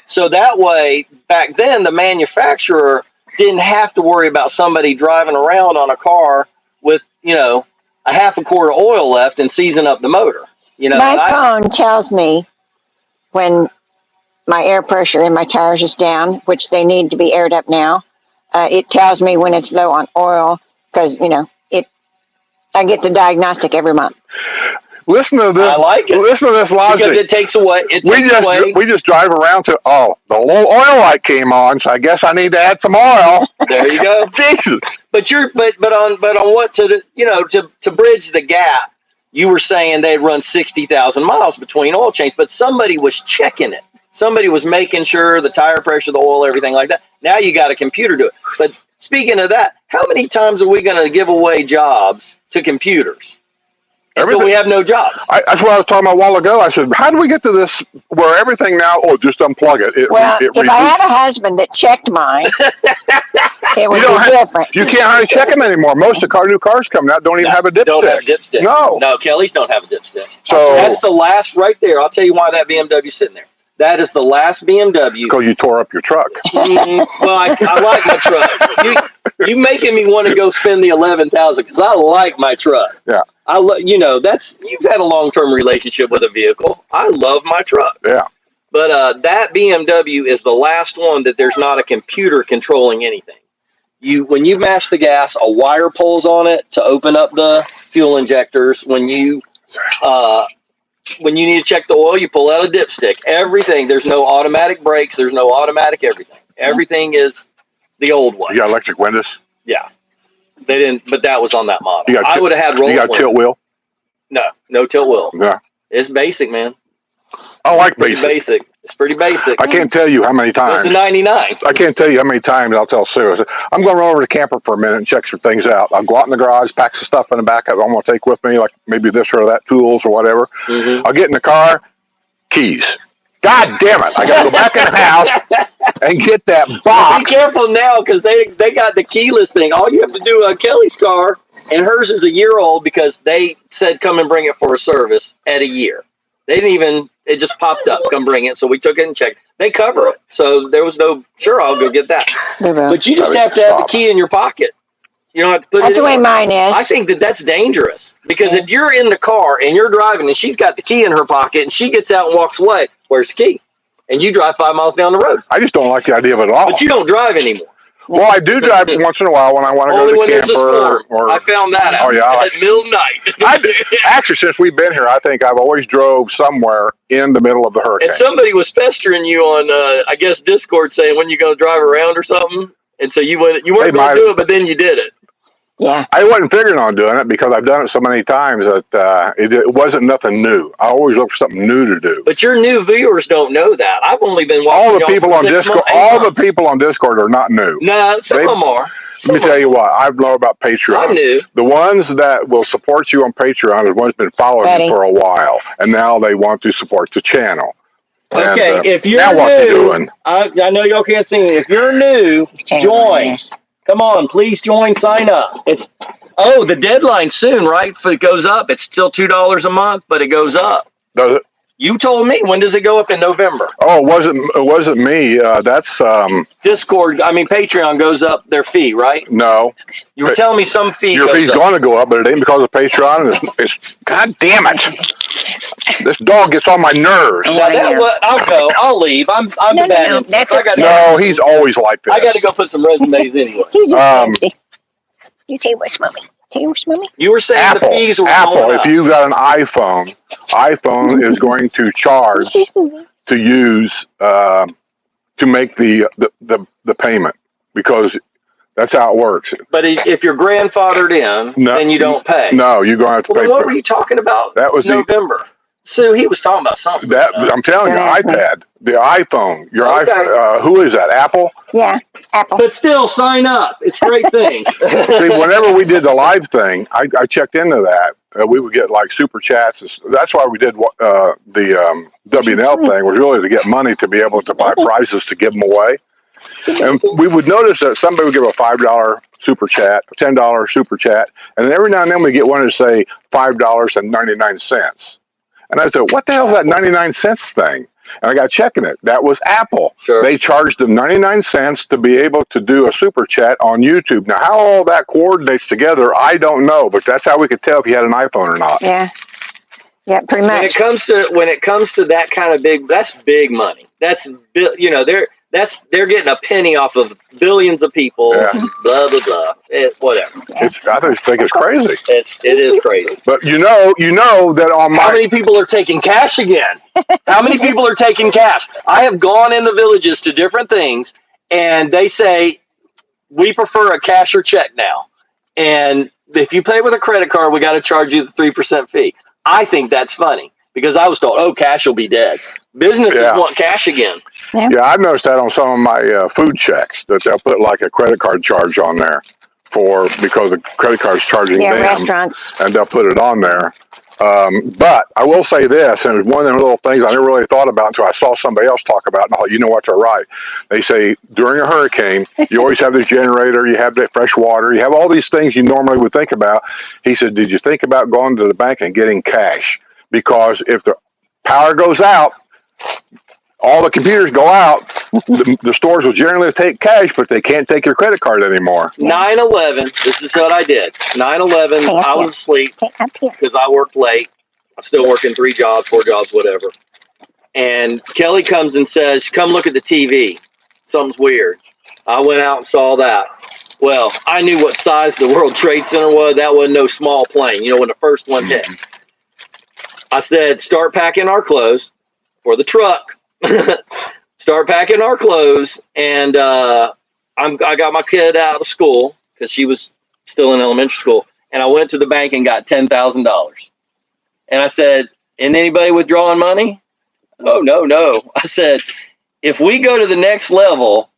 So that way, back then, the manufacturer didn't have to worry about somebody driving around on a car with, a half a quart of oil left and seizing up the motor. My phone tells me when my air pressure in my tires is down, which they need to be aired up now. It tells me when it's low on oil because, I get the diagnostic every month. Listen to this. I like it. Listen to this logic. Because it takes away. We just drive around to, the low oil light came on, so I guess I need to add some oil. There you go. Jesus. But on what to bridge the gap, you were saying they'd run 60,000 miles between oil changes, but somebody was checking it. Somebody was making sure the tire pressure, the oil, everything like that. Now you got a computer do it. But speaking of that, how many times are we going to give away jobs to computers? Until we have no jobs. That's what I was talking about a while ago. I said, how do we get to this where everything now, just unplug it? If I had a husband that checked mine, it would be different. You can't hardly check them anymore. Most of the new cars coming out don't even have a dipstick. Don't have a dipstick. No, Kellys don't have a dipstick. So that's the last right there. I'll tell you why that BMW's sitting there. That is the last BMW. Because you tore up your truck. Well, I like my truck. You making me want to go spend the $11,000 because I like my truck. Yeah. You've had a long-term relationship with a vehicle. I love my truck. Yeah. But that BMW is the last one that there's not a computer controlling anything. When you mash the gas, a wire pulls on it to open up the fuel injectors. When you need to check the oil, you pull out a dipstick. Everything. There's no automatic brakes. There's no automatic everything. Everything is the old one. You got electric windows? Yeah. They didn't, but that was on that model. I would have had roll. You got tilt wheel? No tilt wheel. Yeah. It's basic, man. I like basic. It's pretty basic. I can't tell you how many times. It's a 99. I can't tell you how many times I'll tell Sue, I'm going to run over to the camper for a minute and check some things out. I'll go out in the garage, pack some stuff in the back I'm going to take with me, like maybe this or that, tools or whatever. Mm-hmm. I'll get in the car, keys. God damn it. I got to go back in the house and get that box. Be careful now because they got the keyless thing. All you have to do on Kelly's car, and hers is a year old because they said come and bring it for a service at a year. They didn't even, it just popped up, come bring it. So we took it and checked. They cover it. So there was no, sure, I'll go get that. But you just have to have the key in your pocket. You don't have to put That's it the way mine is. I think that's dangerous because if you're in the car and you're driving and she's got the key in her pocket and she gets out and walks away, where's the key? And you drive 5 miles down the road. I just don't like the idea of it at all. But you don't drive anymore. Well, I do drive once in a while when I want to go to the camper. I found that out at middle of night. Actually, since we've been here, I think I've always drove somewhere in the middle of the hurricane. And somebody was pestering you on, I guess, Discord saying when you going to drive around or something. And so you weren't going to do it, but then you did it. Yeah. I wasn't figuring on doing it because I've done it so many times that it wasn't nothing new. I always look for something new to do. But your new viewers don't know that. I've only been watching all the people on Discord. The people on Discord are not new. No, some of them are. Let me tell you what, I've known about Patreon. I knew. The ones that will support you on Patreon are the ones that have been following you for a while, and now they want to support the channel. Okay, and, if you're now new, what they doing? I know y'all can't see me. If you're new, join. Come on, please join, sign up. The deadline's soon, right? If it goes up, it's still $2 a month, but it goes up. Does it? You told me. When does it go up in November? Oh, it wasn't me. That's Discord. I mean, Patreon goes up their fee, right? no. You were telling me some fee. Your fee's going to go up, but it ain't because of Patreon. It's God damn it! This dog gets on my nerves. Now I'll go. I'll leave. I'm the bad influence. No, he's always like this. I got to go put some resumes anyway. He just fancy. You tell what's mommy. You were saying Apple, the fees were Apple. going If up. you got an iPhone is going to charge to use to make the payment because that's how it works. But if you're grandfathered in, then you don't pay. No, you're going to have to pay. Then what were you talking about? That was November. Sue, he was talking about something. I'm telling you, iPad, the iPhone, your iPhone. Who is that? Apple? Yeah, Apple. But still, sign up. It's a great thing. See, whenever we did the live thing, I checked into that. We would get like super chats. That's why we did the W&L thing, was really to get money to be able to buy prizes to give them away. And we would notice that somebody would give a $5 super chat, a $10 super chat, and then every now and then we get one to say $5.99. And I said, what the hell is that 99 cents thing? And I got checking it. That was Apple. Sure. They charged them 99 cents to be able to do a super chat on YouTube. Now, how all that coordinates together, I don't know, but that's how we could tell if you had an iPhone or not. Yeah. Yeah, pretty much. When it comes to that kind of that's big money. That's they're getting a penny off of billions of people. Yeah. Blah blah blah. It's whatever. I just think it's crazy. It is crazy. But you know that on how many people are taking cash again? How many people are taking cash? I have gone in the villages to different things, and they say we prefer a cash or check now. And if you pay with a credit card, we got to charge you the 3% fee. I think that's funny because I was told, cash will be dead. Businesses want cash again. Yeah, I've noticed that on some of my food checks that they'll put like a credit card charge on there because the credit card's charging them. Restaurants. And they'll put it on there. But I will say this, and it's one of the little things I never really thought about until I saw somebody else talk about it, and I thought, you know what, they're right. They say during a hurricane, you always have the generator, you have the fresh water, you have all these things you normally would think about. He said, did you think about going to the bank and getting cash? Because if the power goes out, all the computers go out, the stores will generally take cash, but they can't take your credit card anymore. 9/11, this is what I did. 9/11, I was asleep because I worked late. I'm still working 3 jobs, 4 jobs, whatever. And Kelly comes and says, come look at the TV. Something's weird. I went out and saw that. Well, I knew what size the World Trade Center was. That wasn't no small plane, when the first one hit. I said, start packing our clothes for the truck. Start packing our clothes, and I got my kid out of school because she was still in elementary school, and I went to the bank and got $10,000. And I said, "And anybody withdrawing money?" "Oh, no." I said, "If we go to the next level,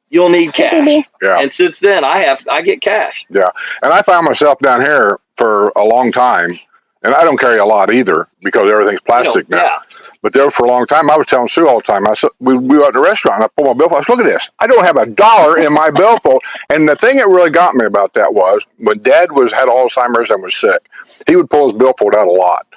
you'll need cash." Yeah. And since then, I get cash. Yeah, and I found myself down here for a long time, and I don't carry a lot either because everything's plastic now. Yeah. But there for a long time, I was telling Sue all the time. I said, we were at the restaurant, and I pulled my billfold. I said, look at this. I don't have $1 in my billfold. And the thing that really got me about that was when Dad had Alzheimer's and was sick, he would pull his billfold out a lot.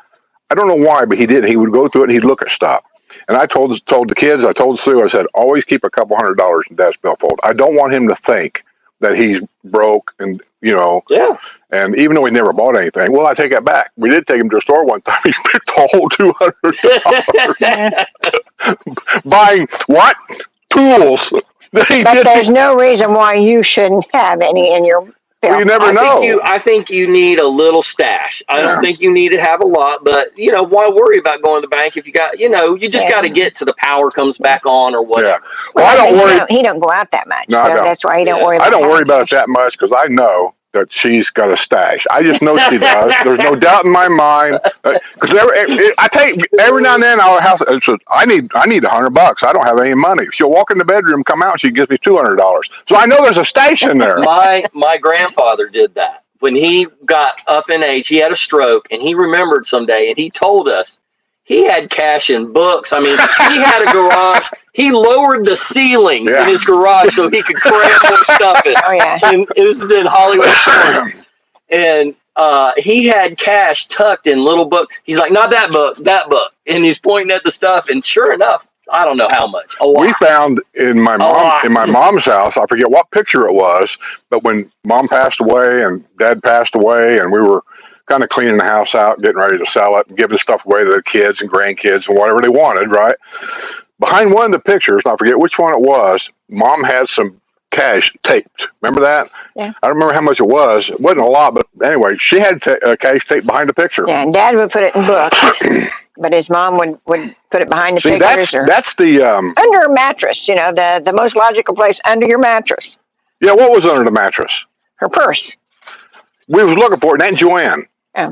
I don't know why, but he did. He would go through it and he'd look at stuff. And I told the kids, I told Sue, I said, always keep a couple $100 in Dad's billfold. I don't want him to think that he's broke and, Yeah. And even though he never bought anything, well, I take that back. We did take him to a store one time. He picked a whole $200. Buying what? Tools. But there's no reason why you shouldn't have any in your Well, you never know. I think you need a little stash. I don't think you need to have a lot, but why worry about going to the bank if you got, you just got to get to the power comes back on or whatever. Yeah. Well, I don't worry. He don't go out that much, No, so that's why he don't worry. I don't worry about it that much because I know that she's got a stash. I just know she does. There's no doubt in my mind. Because I take every now and then our house. I need $100. I don't have any money. She'll walk in the bedroom, come out, she gives me $200. So I know there's a stash in there. My grandfather did that when he got up in age. He had a stroke, and he remembered someday, and he told us he had cash in books. I mean, he had a garage. He lowered the ceilings in his garage so he could cram more stuff in. Oh, yeah. And this is in Hollywood. And he had cash tucked in little book. He's like, not that book, that book. And he's pointing at the stuff. And sure enough, I don't know how much. We found in my mom's house, I forget what picture it was, but when mom passed away and dad passed away and we were kind of cleaning the house out, getting ready to sell it, and giving stuff away to the kids and grandkids and whatever they wanted, right? Behind one of the pictures, I forget which one it was, mom had some cash taped. Remember that? Yeah. I don't remember how much it was. It wasn't a lot, but anyway, she had cash taped behind the picture. Yeah, and Dad would put it in books, but his mom would put it behind the pictures. That's the under a mattress. You know, the most logical place under your mattress. Yeah, what was under the mattress? Her purse. We was looking for it, and Aunt Joanne,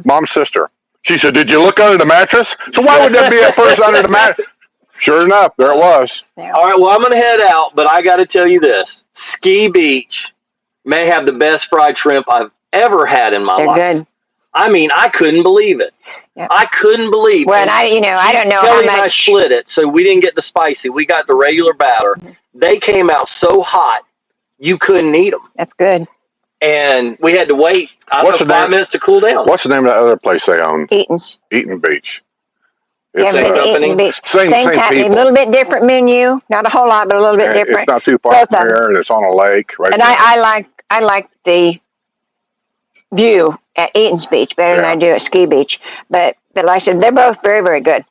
mom's sister. She said, "Did you look under the mattress?" So why would there be a purse under the mattress? Sure enough, there it was. Yeah. All right, well, I'm going to head out, but I got to tell you this. Ski Beach may have the best fried shrimp I've ever had in my life. They're good. I mean, I couldn't believe it. Yeah. I couldn't believe it. Well, I don't know Kelly how and I much. split it, so we didn't get the spicy. We got the regular batter. Mm-hmm. They came out so hot, you couldn't eat them. That's good. And we had to wait, What's the 5 name? minutes to cool down. What's the name of that other place they own? Eaton's. Eaton Beach. Yeah, It's, same but company? Eaton Beach. Same company, a people. little bit different menu. Not a whole lot, but a little bit and different. it's not too far Both from of them. here, and it's on a lake right And there. I like the view at Eaton's Beach better than I do at Ski Beach. But like I said, they're both very, very good.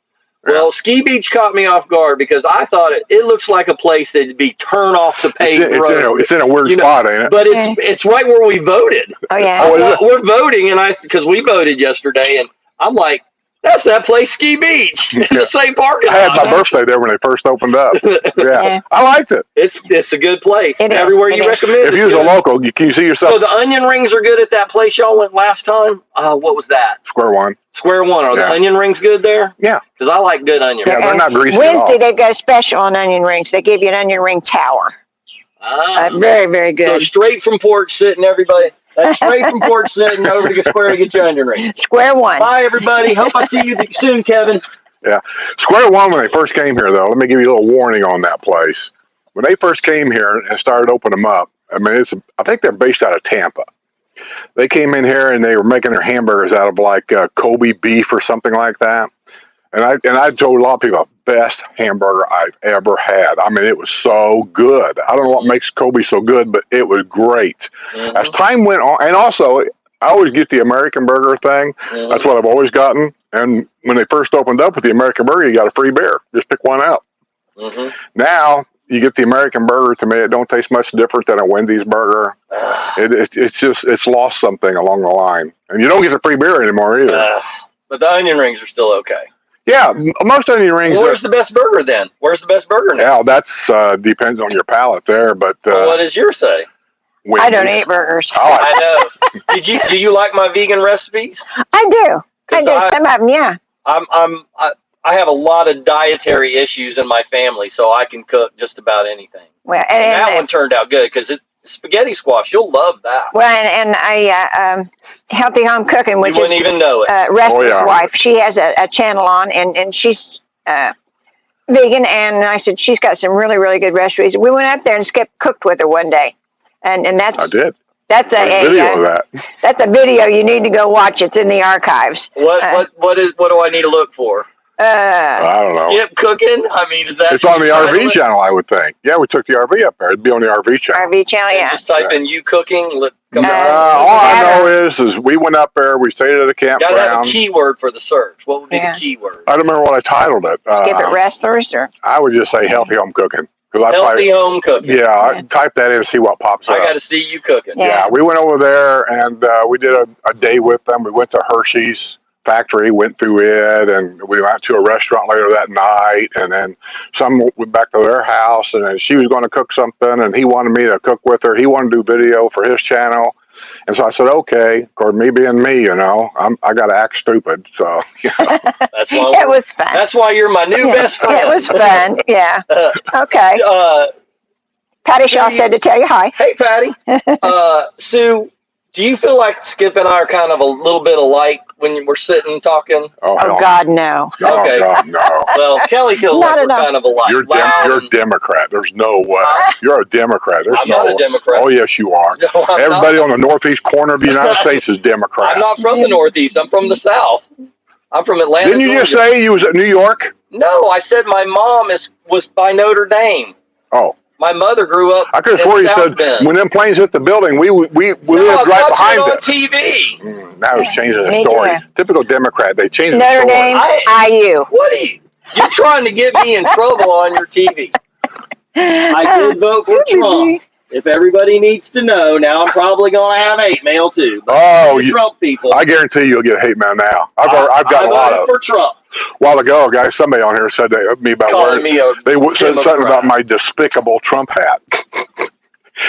Well, Ski Beach caught me off guard because I thought it looks like a place that'd be turn off the paved road. It's in a weird spot, ain't it? But it's right where we voted. Oh, yeah. Oh, is it? We're voting, and because we voted yesterday, and I'm like, that's that place, Ski Beach, in the same parking I had lot. my birthday there when they first opened up. Yeah. I liked it. It's a good place. It is. Everywhere It you is. recommend. If you was a local, can you see yourself? So the onion rings are good at that place y'all went last time. What was that? Square One. Square One. Are the onion rings good there? Yeah. Because I like good onion Yeah, rings. they're not greasy at all. Wednesday, they've got a special on onion rings. They give you an onion ring tower. Very, very good. So straight from Porch Sitting, everybody. That's straight from Porch Sitting over to Square to get your onion rings. Square One. Bye, everybody. Hope I see you soon, Kevin. Yeah. Square One, when they first came here, though, let me give you a little warning on that place. When they first came here and started opening them up, I mean, I think they're based out of Tampa. They came in here and they were making their hamburgers out of like Kobe beef or something like that. And I told a lot of people, best hamburger I've ever had. I mean, it was so good. I don't know what makes Kobe so good, but it was great. Mm-hmm. As time went on, and also, I always get the American burger thing. Mm-hmm. That's what I've always gotten. And when they first opened up with the American burger, you got a free beer. Just pick one out. Mm-hmm. Now, you get the American burger. To me, it don't taste much different than a Wendy's burger. It's lost something along the line. And you don't get the free beer anymore either. But the onion rings are still okay. Yeah, most onion rings. Well, where's the best burger then? Where's the best burger now? Yeah, that's depends on your palate there. But well, what does yours say? I don't eat burgers. I know. Do you like my vegan recipes? I do. Some of them, yeah. I have a lot of dietary issues in my family, so I can cook just about anything. Well, and that one turned out good because spaghetti squash. You'll love that. Well, and I Healthy Home Cooking, which you wouldn't even know it. Restless Wife. She has a channel on, and she's vegan. And I said she's got some really, really good recipes. We went up there and cooked with her one day, and that's I did. That's a video of that. That's a video you need to go watch. It's in the archives. What do I need to look for? I don't know. Skip cooking? I mean, is that? It's on the RV channel, I would think. Yeah, we took the RV up there. It'd be on the RV channel. RV channel, yeah. Just type in "you cooking." All I know is we went up there. We stayed at a campground. Gotta have a keyword for the search. What would be the keyword? I don't remember what I titled it. Skip it, Wrestlers, or I would just say Healthy Home Cooking. Healthy Home Cooking. Yeah, I type that in and see what pops up. I got to see you cooking. Yeah, we went over there and we did a day with them. We went to Hershey's factory, went through it, and we went to a restaurant later that night, and then went back to their house, and then she was going to cook something, and he wanted me to cook with her. He wanted to do video for his channel, and so I said, okay. Of course, me being me, I got to act stupid, so. That's why it was fun. That's why you're my new best friend. It was fun, yeah. Okay. Patty Shaw said to tell you hi. Hey, Patty. Sue, do you feel like Skip and I are kind of a little bit alike when we're sitting talking? Oh hell. God, no. Okay. Oh God, no. Well, Kelly feels Not like we're at all. kind of alike. You're Loud. a Democrat. There's no way. You're a Democrat. There's I'm no not a way. Democrat. Oh yes, you are. No, I'm Everybody not. on the northeast corner of the United States is Democrat. I'm not from the Northeast. I'm from the South. I'm from Atlanta. Didn't you just Georgia. say you was at New York? No, I said my mom was by Notre Dame. Oh. My mother grew up. I could have in sworn you South said Bend. when them planes hit the building, we No, lived I right watched behind it on them. TV. Now it's changing the Me story. too. Typical Democrat. They changed the Notre story. Dame, IU. What are you? You're trying to get me in trouble on your TV. I did vote for Trump. If everybody needs to know, now I'm probably going to have hate mail too. But Oh, Trump people. I guarantee you'll get hate mail now. I've got a lot of. For Trump. A while ago, guys, somebody on here said to me about Calling me a they said something Democrat. about my despicable Trump hat. You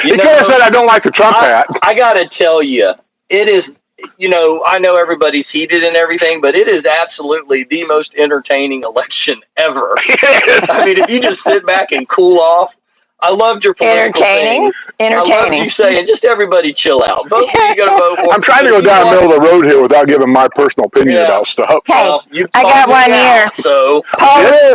He could have said I don't like the Trump hat. I got to tell you, it is. You know, I know everybody's heated and everything, but it is absolutely the most entertaining election ever. I mean, if you just sit back and cool off. I loved your political thing. I loved you saying, just everybody chill out. Vote who you're going to vote for. I'm trying to go down the middle of the road here without giving my personal opinion about stuff. Hey, I got one here. So,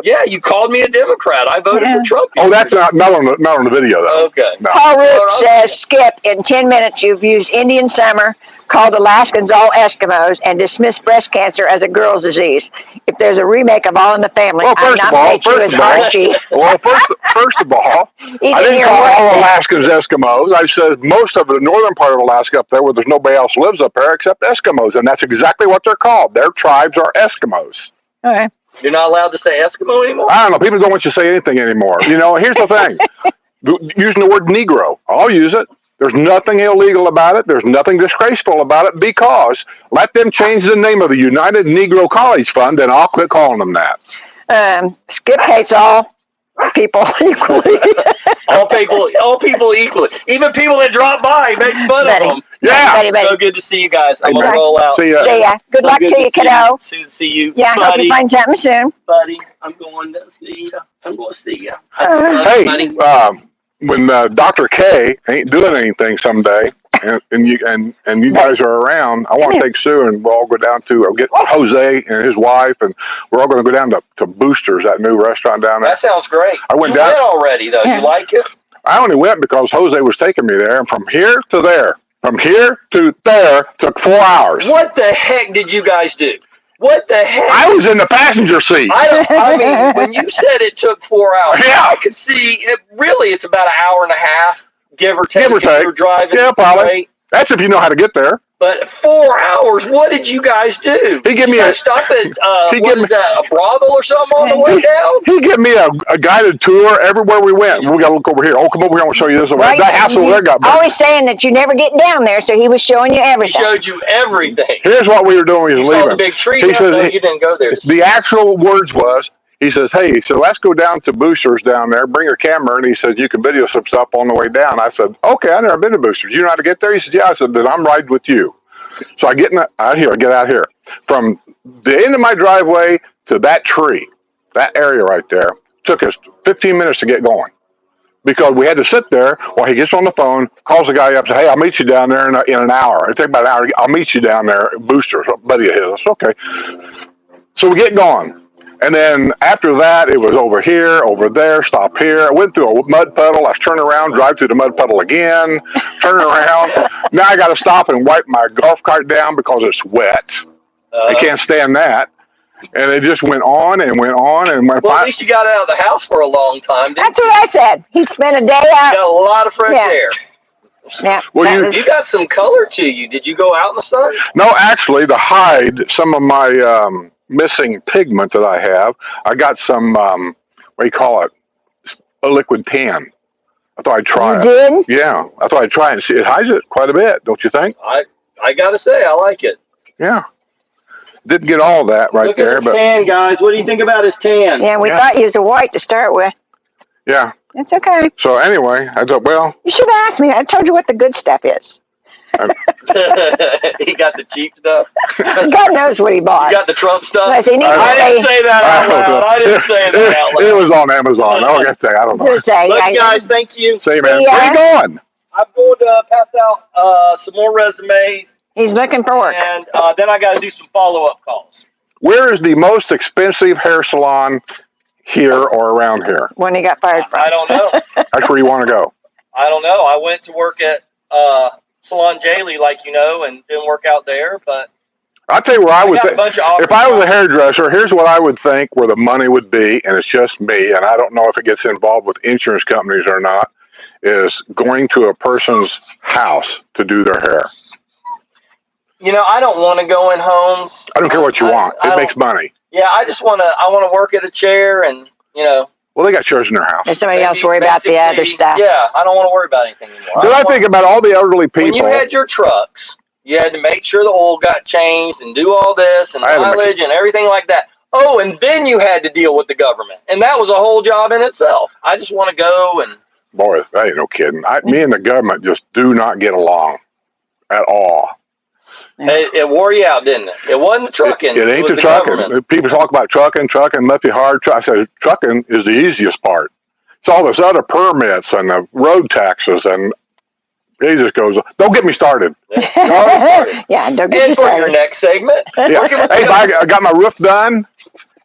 yeah, you called me a Democrat. I voted for Trump. Oh, that's not on the video, though. Okay. No. Paul Root says, Skip, in 10 minutes you've used Indian summer, called Alaskans all Eskimos, and dismissed breast cancer as a girl's disease. If there's a remake of All in the Family, I nominate you as Archie. Well, first of all, I didn't call all Alaskans Eskimos. I said most of the northern part of Alaska up there where there's nobody else lives up there except Eskimos, and that's exactly what they're called. Their tribes are Eskimos. All right. You're not allowed to say Eskimo anymore? I don't know. People don't want you to say anything anymore. You know, here's the thing. Using the word Negro, I'll use it. There's nothing illegal about it. There's nothing disgraceful about it because let them change the name of the United Negro College Fund, then I'll quit calling them that. Skip hates all people equally. all people equally. Even people that drop by, makes fun of them. Yeah. So good to see you guys. I'm going to roll out. See ya. See ya. Good luck to you, kiddo. Soon to see you. Yeah, I hope you find something soon. Buddy, I'm going to see you. I'm going to see you. Hey, when Dr. K ain't doing anything someday, and you guys are around, I want to take Sue and we'll all go down to get Jose and his wife, and we're all going to go down to Boosters, that new restaurant down there. That sounds great. I went you went already though. You like it? I only went because Jose was taking me there, and from here to there took 4 hours. What the heck did you guys do? What the heck? I was in the passenger seat. I mean, when you said it took 4 hours, Yeah. I could see it. Really, it's about an hour and a half, give or take. Give or take. You're driving. Yeah, probably. That's if you know how to get there. But 4 hours, what did you guys do? He gave me a stop at a brothel or something on the way down? He gave me a guided tour everywhere we went. We got to look over here. Oh, come over here. I'll show you this. Right. That house over there got burnt. Always saying that you never get down there, so he was showing you He everything. showed you everything. Here's what we were doing when he was You saw leaving. the big tree. He said, no, you didn't go there. The actual words was, he says, hey, so let's go down to Boosters down there. Bring your camera. And he said, you can video some stuff on the way down. I said, okay, I've never been to Boosters. You know how to get there? He said, yeah. I said, then I'm riding with you. So I get out here. From the end of my driveway to that tree, that area right there, took us 15 minutes to get going. Because we had to sit there while he gets on the phone, calls the guy up, says, hey, I'll meet you down there in an hour. It takes about an hour. I'll meet you down there at Boosters, a buddy of his. I said, okay. So we get going. And then after that, it was over here, over there, stop here. I went through a mud puddle. I turned around, drive through the mud puddle again, turn around. Now I got to stop and wipe my golf cart down because it's wet. I can't stand that. And it just went on and went on and went. Well, at least you got out of the house for a long time. That's what I said. He spent a day out. You got a lot of fresh air. Yeah. Well, you got some color to you. Did you go out in the sun? No, actually, to hide some of my missing pigment that I have, I got some, what do you call it? A liquid tan. I thought I'd try it. You did? Yeah, I thought I'd try it and see. It hides it quite a bit, don't you think? I got to say, I like it. Yeah. Didn't get all that right there. Look at his tan, guys. What do you think about his tan? Yeah, we thought you was a white to start with. Yeah. It's okay. So anyway, I thought, well. You should have asked me. I told you what the good stuff is. He got the cheap stuff. God knows what he bought. You got the Trump stuff? I didn't say that out loud. I didn't say that out loud. It was on Amazon. I don't say. I don't know. Look, guys, thank you. See you, man. Where are you going? I'm going to pass out some more resumes. He's looking for work. And then I got to do some follow-up calls. Where is the most expensive hair salon here or around here? When he got fired from. I don't know. That's where you want to go. I don't know. I went to work at Salon Jaley, like you know, and didn't work out there. But I'll tell you where I would got a think. bunch of offers. If I was a hairdresser, here's what I would think where the money would be, and it's just me, and I don't know if it gets involved with insurance companies or not, is going to a person's house to do their hair. You know, I don't want to go in homes. I don't care what you want. It makes money. Yeah, I want to work at a chair and, you know. Well, they got chairs in their house. And somebody else worry about the other stuff. Yeah, I don't want to worry about anything anymore. Then I think about all the elderly people. When you had your trucks, you had to make sure the oil got changed and do all this and mileage and everything like that. Oh, and then you had to deal with the government. And that was a whole job in itself. I just want to go and... Boy, that ain't no kidding. Me and the government just do not get along at all. It wore you out, didn't it? It wasn't trucking. It ain't the trucking. Government. People talk about trucking must be hard. I said, trucking is the easiest part. It's all this other permits and the road taxes, and he just goes, don't get me started. Yeah, don't get me started. For your next segment. Yeah. Hey, I got my roof done.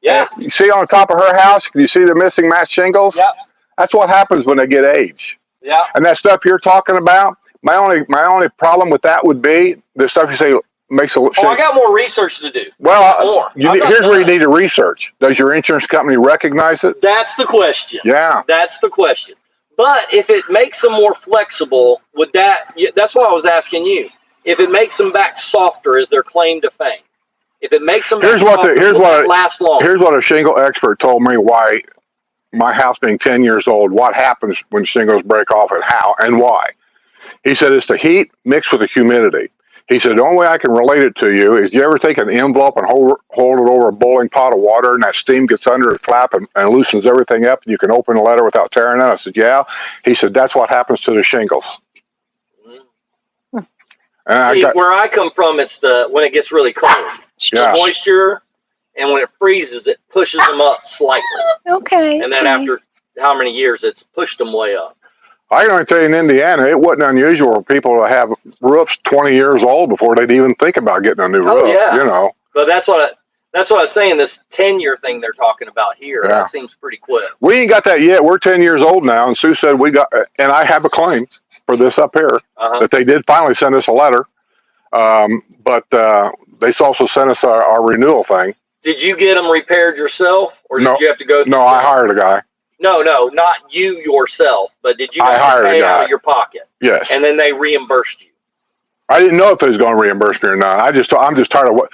Yeah. You see on top of her house, can you see the missing match shingles? Yeah. That's what happens when they get age. Yeah. And that stuff you're talking about, my only problem with that would be the stuff you say makes a look. I got more research to do. Well, here's where you need to research. Does your insurance company recognize it? That's the question. Yeah. That's the question. But if it makes them more flexible, would that? That's why I was asking you. If it makes them back softer, is their claim to fame? If it makes them back softer, last long. Here's what a shingle expert told me why. My house being 10 years old, what happens when shingles break off and how and why? He said it's the heat mixed with the humidity. He said the only way I can relate it to you is you ever take an envelope and hold it over a boiling pot of water and that steam gets under the flap and loosens everything up and you can open the letter without tearing it? I said, yeah. He said, that's what happens to the shingles. And see, where I come from, it's when it gets really cold. Yeah. The moisture. And when it freezes, it pushes them up slightly. Okay. And then after how many years, it's pushed them way up. I can only tell you in Indiana, it wasn't unusual for people to have roofs 20 years old before they'd even think about getting a new roof. Yeah. You know. But that's what I was saying. This 10-year thing they're talking about here, that seems pretty quick. We ain't got that yet. We're 10 years old now, and Sue said we got. And I have a claim for this up here that they did finally send us a letter. But they also sent us our renewal thing. Did you get them repaired yourself, or did you have to go through? No, I hired a guy. No, not you yourself, but did you have to pay out of your pocket? Yes. And then they reimbursed you. I didn't know if they was going to reimburse me or not. I'm just tired of what.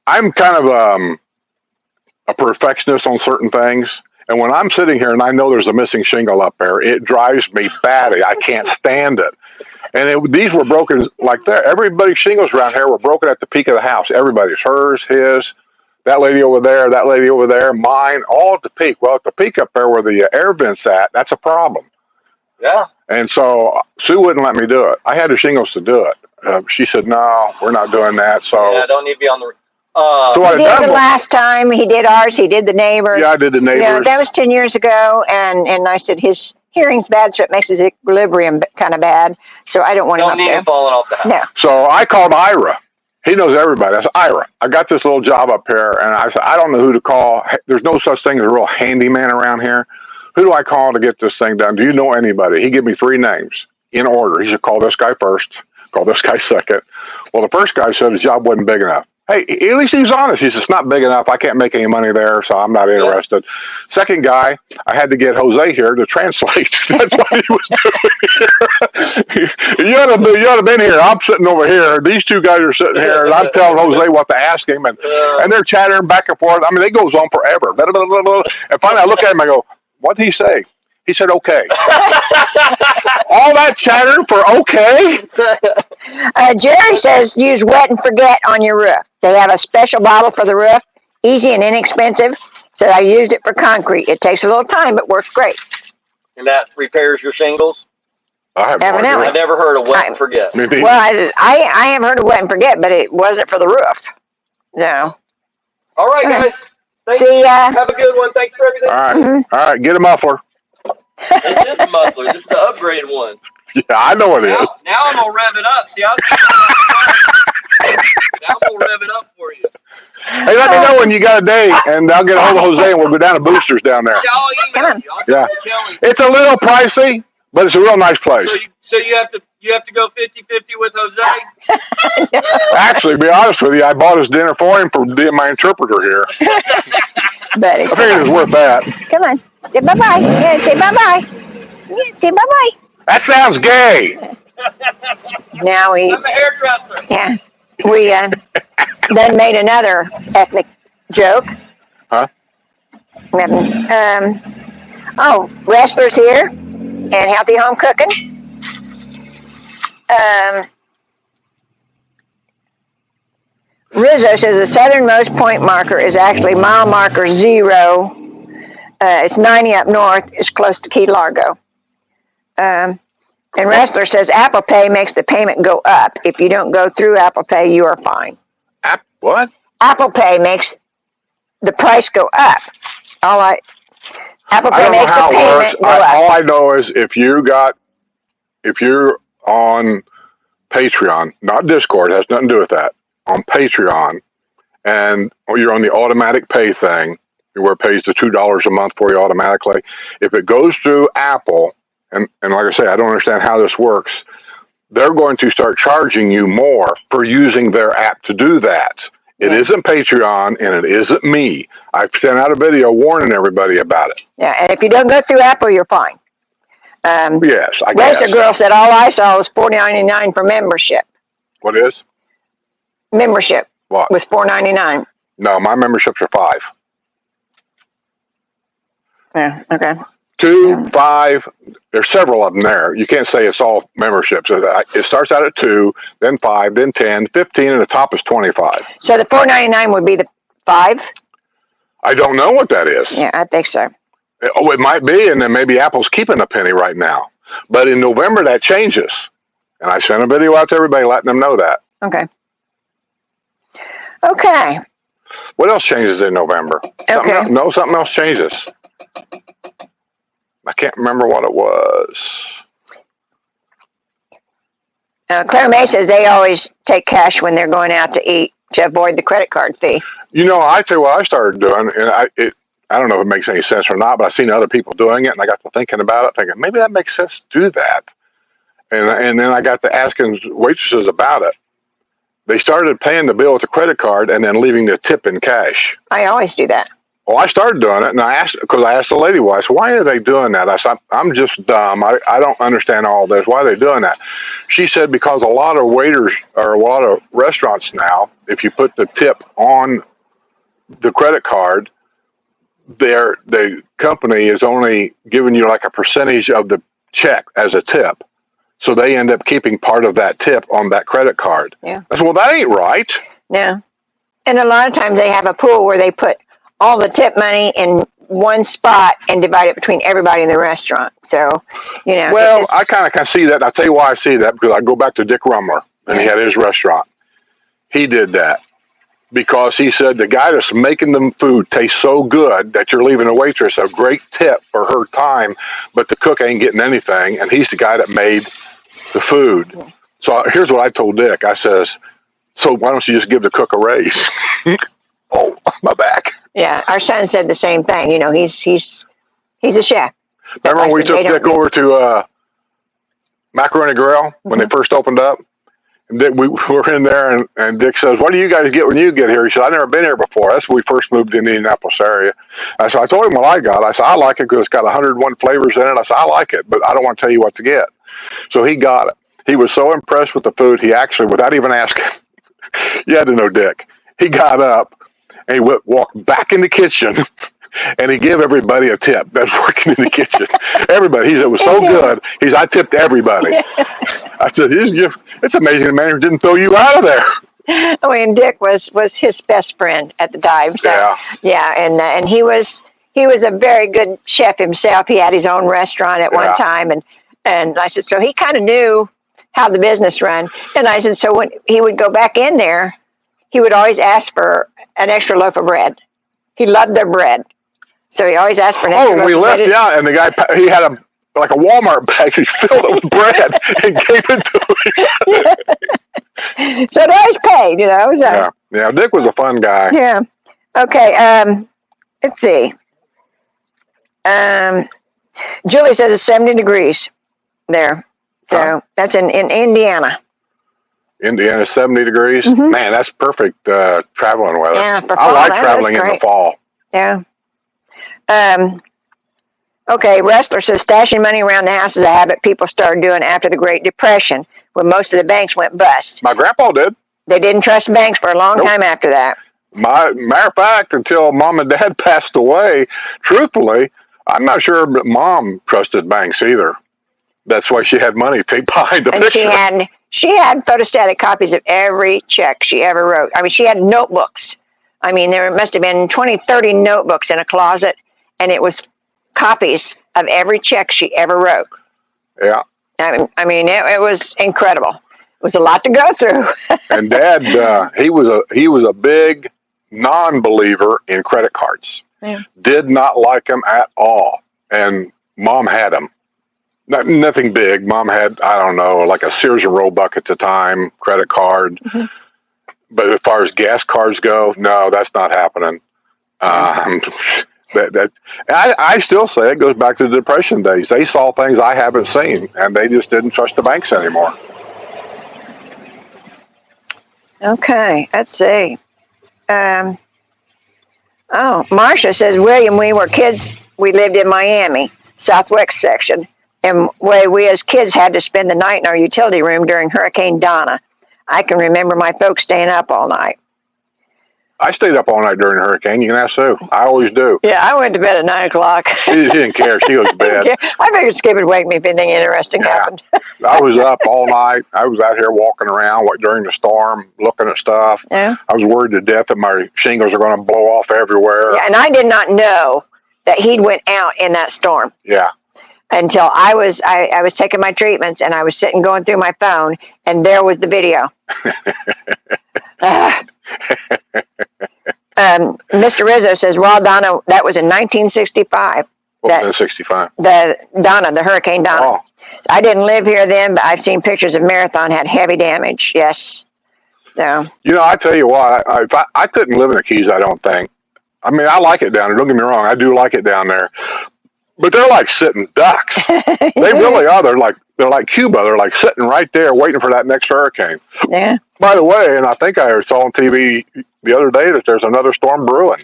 I'm kind of a perfectionist on certain things, and when I'm sitting here and I know there's a missing shingle up there, it drives me batty. I can't stand it. And these were broken like that. Everybody's shingles around here were broken at the peak of the house. Everybody's, hers, his. That lady over there, mine, all at the peak. Well, at the peak up there where the air vent's at, that's a problem. Yeah. And so Sue wouldn't let me do it. I had the shingles to do it. She said, no, we're not doing that. So I don't need to be on the... so what he did the last time, he did ours, he did the neighbors. Yeah, I did the neighbors. You know, that was 10 years ago, and I said his hearing's bad, so it makes his equilibrium kind of bad. So I don't want him up there. Don't need him falling off the house. No. So I called Ira. He knows everybody. I said, Ira, I got this little job up here, and I said, I don't know who to call. There's no such thing as a real handyman around here. Who do I call to get this thing done? Do you know anybody? He gave me 3 names in order. He said, call this guy first, call this guy second. Well, the first guy said his job wasn't big enough. Hey, at least he was honest. He said, it's not big enough. I can't make any money there, so I'm not interested. Yeah. Second guy, I had to get Jose here to translate. That's what he was doing. You ought to have been here. I'm sitting over here. These 2 guys are sitting here, and I'm telling Jose what to ask him, and they're chattering back and forth. I mean, it goes on forever. And finally, I look at him, I go, what did he say? He said, okay. All that chatter for okay? Jerry says use wet and forget on your roof. They have a special bottle for the roof, easy and inexpensive. So I used it for concrete. It takes a little time, but works great. And that repairs your shingles? I have Evidently. I've never heard of wet and forget. Maybe. Well, I have heard of wet and forget, but it wasn't for the roof. No. All right, guys. Thanks. See ya. Have a good one. Thanks for everything. All right. All right. Get a muffler. This is a muffler. This is the upgraded one. Yeah, I know it is. Now I'm going to rev it up. See, I was That will rev it up for you. Hey, let me know when you got a day, and I'll get a hold of Jose, and we'll go down to Boosters down there. Yeah, I'll email you. I'll tell Kelly. It's a little pricey, but it's a real nice place. So you have to go 50-50 with Jose? Actually, to be honest with you, I bought his dinner for him for being my interpreter here. Buddy, I figured it was worth that. come on. Say bye-bye. Yeah, say bye-bye. Yeah, say bye-bye. That sounds gay. Now we... I'm a hairdresser. Yeah. We then made another ethnic joke. Huh? Wrestlers here and healthy home cooking. Rizzo says the southernmost point marker is actually mile marker 0. It's 90 up north. It's close to Key Largo. And Wrestler says Apple Pay makes the payment go up. If you don't go through Apple Pay, you are fine. What? Apple Pay makes the price go up. Apple Pay makes the payment go up. All I know is if you're on Patreon, not Discord, has nothing to do with that. On Patreon, and you're on the automatic pay thing, where it pays the $2 a month for you automatically. If it goes through Apple, and like I say, I don't understand how this works, they're going to start charging you more for using their app to do that. It isn't Patreon, and it isn't me. I've sent out a video warning everybody about it. Yeah, and if you don't go through Apple, you're fine. Yes, I guess. Razor Girl said all I saw was $4.99 for membership. What is? Membership. What? Was $4.99. No, my memberships are 5. Yeah, okay. 2, 5, there's several of them there. You can't say it's all memberships. It starts out at 2, then 5, then 10, 15, and the top is 25. So the $4.99 would be the 5? I don't know what that is. Yeah, I think so. Oh, it might be, and then maybe Apple's keeping a penny right now. But in November, that changes. And I sent a video out to everybody letting them know that. Okay. Okay. What else changes in November? Something else changes. I can't remember what it was. Claire May says they always take cash when they're going out to eat to avoid the credit card fee. You know, I tell you what I started doing, and I don't know if it makes any sense or not, but I've seen other people doing it, and I got to thinking about it, thinking maybe that makes sense to do that. And then I got to asking waitresses about it. They started paying the bill with a credit card and then leaving the tip in cash. I always do that. Well, I started doing it, and I asked the lady why. I said, why are they doing that? I said, I'm just dumb. I don't understand all this. Why are they doing that? She said, because a lot of waiters or a lot of restaurants now, if you put the tip on the credit card, the company is only giving you like a percentage of the check as a tip. So they end up keeping part of that tip on that credit card. Yeah. I said, well, that ain't right. Yeah. And a lot of times they have a pool where they put all the tip money in one spot and divide it between everybody in the restaurant. So, you know. Well, I kind of can see that. And I'll tell you why I see that, because I go back to Dick Rumler, and he had his restaurant. He did that because he said the guy that's making the food tastes so good that you're leaving a waitress a great tip for her time, but the cook ain't getting anything, and he's the guy that made the food. Yeah. So here's what I told Dick. I says, so why don't you just give the cook a raise? Oh, my back. Yeah, our son said the same thing. You know, he's a chef. Remember when we took Dick over to Macaroni Grill when they first opened up? And we were in there, and Dick says, what do you guys get when you get here? He said, I've never been here before. That's when we first moved to the Indianapolis area. I told him what I got. I said, I like it because it's got 101 flavors in it. I said, I like it, but I don't want to tell you what to get. So he got it. He was so impressed with the food, he actually, without even asking, you had to know Dick, he got up and he walked back in the kitchen and he gave everybody a tip that's working in the kitchen. Everybody. He said, it was so good. He said, I tipped everybody. I said, it's amazing the manager didn't throw you out of there. Oh, and Dick was his best friend at the dive. So, yeah, and he was a very good chef himself. He had his own restaurant at one time, and I said, so he kind of knew how the business ran. And I said, so when he would go back in there, he would always ask for an extra loaf of bread. He loved their bread. So he always asked for an extra loaf of bread. And the guy, he had a Walmart bag. He filled it with bread and gave it to me. So that was paid, So, Yeah. Dick was a fun guy. Yeah. Okay. Let's see. Julie says it's 70 degrees there. So that's in Indiana. Indiana, 70 degrees. Mhm. Man, that's perfect traveling weather. Yeah, for I fall, like that's traveling in the great. fall. Yeah. Okay, Wrestler says stashing money around the house is a habit people started doing after the Great Depression, when most of the banks went bust. My grandpa did. They didn't trust banks for a long time after that. Matter of fact, until Mom and Dad passed away, truthfully, I'm not sure that Mom trusted banks either. That's why she had money taped behind the picture. And she had photostatic copies of every check she ever wrote. I mean, she had notebooks. I mean, there must have been 20, 30 notebooks in a closet, and it was copies of every check she ever wrote. Yeah. I mean, it was incredible. It was a lot to go through. And Dad, he was a big non-believer in credit cards. Yeah. Did not like them at all. And Mom had them. Nothing big. Mom had, I don't know, like a Sears and Roebuck at the time, credit card. Mm-hmm. But as far as gas cards go, no, that's not happening. I still say it goes back to the Depression days. They saw things I haven't seen, and they just didn't trust the banks anymore. Okay, let's see. Marcia says, William, we were kids. We lived in Miami, Southwest section, and we as kids had to spend the night in our utility room during Hurricane Donna. I can remember my folks staying up all night. I stayed up all night during a hurricane. You can ask Sue. I always do. Yeah, I went to bed at 9 o'clock. She didn't care. She goes to bed. I figured Skip would wake me if anything interesting happened. I was up all night. I was out here walking around during the storm, looking at stuff. Yeah. I was worried to death that my shingles are going to blow off everywhere. Yeah, and I did not know that he'd went out in that storm. Yeah. Until I was taking my treatments, and I was sitting going through my phone, and there was the video. Mr. Rizzo says, well, Donna, that was in 1965. What was in 65? The Hurricane Donna. Oh. I didn't live here then, but I've seen pictures of Marathon had heavy damage. Yes. So. I tell you what, I couldn't live in the Keys, I don't think. I mean, I like it down there. Don't get me wrong. I do like it down there. But they're like sitting ducks. They really are. They're like Cuba. They're like sitting right there waiting for that next hurricane. Yeah. By the way, and I think I saw on TV the other day that there's another storm brewing.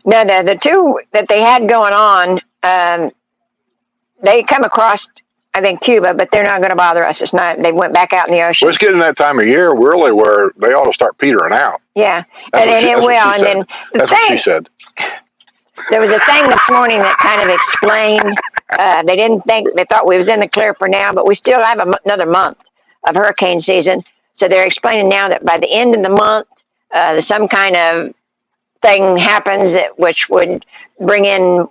No, the two that they had going on, they come across, I think, Cuba, but they're not going to bother us. It's not. They went back out in the ocean. Well, it's getting that time of year, really, where they ought to start petering out. Yeah, and it will. And then that's what she said. There was a thing this morning that kind of explained, they thought we was in the clear for now, but we still have another month of hurricane season. So they're explaining now that by the end of the month, some kind of thing happens which would bring in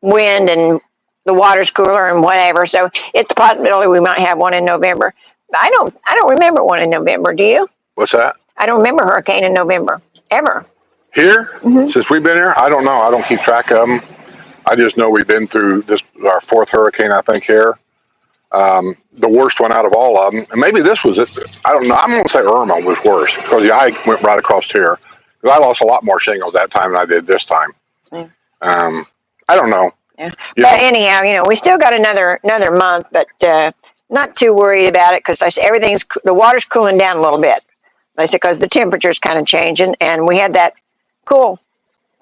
wind and the water's cooler and whatever. So it's a possibility we might have one in November. I don't remember one in November. Do you? What's that? I don't remember a hurricane in November, ever. Here? Mm-hmm. Since we've been here? I don't know. I don't keep track of them. I just know we've been through our fourth hurricane, I think, here. The worst one out of all of them. And maybe this was it. I don't know. I'm going to say Irma was worse because the eye went right across here. Because I lost a lot more shingles that time than I did this time. Yeah. I don't know. Yeah. But anyhow, we still got another month, but not too worried about it because the water's cooling down a little bit. I said because the temperature's kind of changing, and we had that cool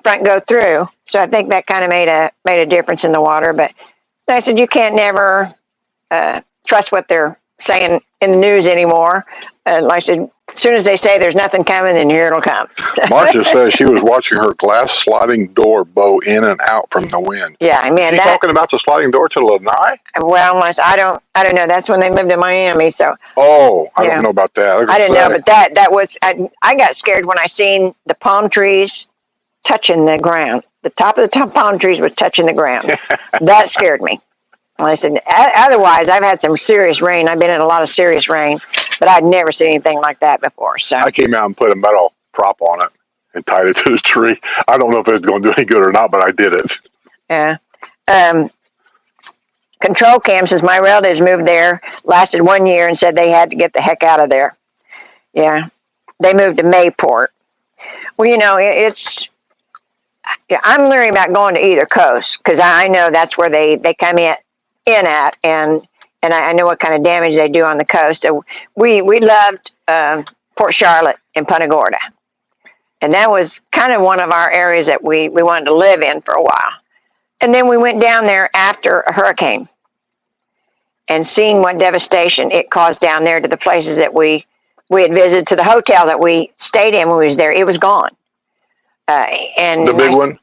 front go through, so I think that kind of made a difference in the water. But I said you can't never trust what they're saying in the news anymore. Like I said, as soon as they say there's nothing coming, then here it'll come. Marcia says she was watching her glass sliding door bow in and out from the wind. Yeah, I mean, she's talking about the sliding door to Lanai? Well, I don't know. That's when they moved to Miami. So. Oh, I don't know about that. I didn't know, but that was. I got scared when I seen the palm trees touching the ground. The top of the palm trees was touching the ground. That scared me. I said, otherwise, I've had some serious rain. I've been in a lot of serious rain, but I'd never seen anything like that before. So I came out and put a metal prop on it and tied it to the tree. I don't know if it's going to do any good or not, but I did it. Yeah. Control Cam says, my relatives moved there, lasted 1 year, and said they had to get the heck out of there. Yeah, they moved to Mayport. Well, I'm leery about going to either coast because I know that's where they come in at, and I know what kind of damage they do on the coast. So we loved Port Charlotte and Punta Gorda, and that was kind of one of our areas that we wanted to live in for a while. And then we went down there after a hurricane, and seeing what devastation it caused down there to the places that we had visited, to the hotel that we stayed in when we was there. It was gone. And the big one?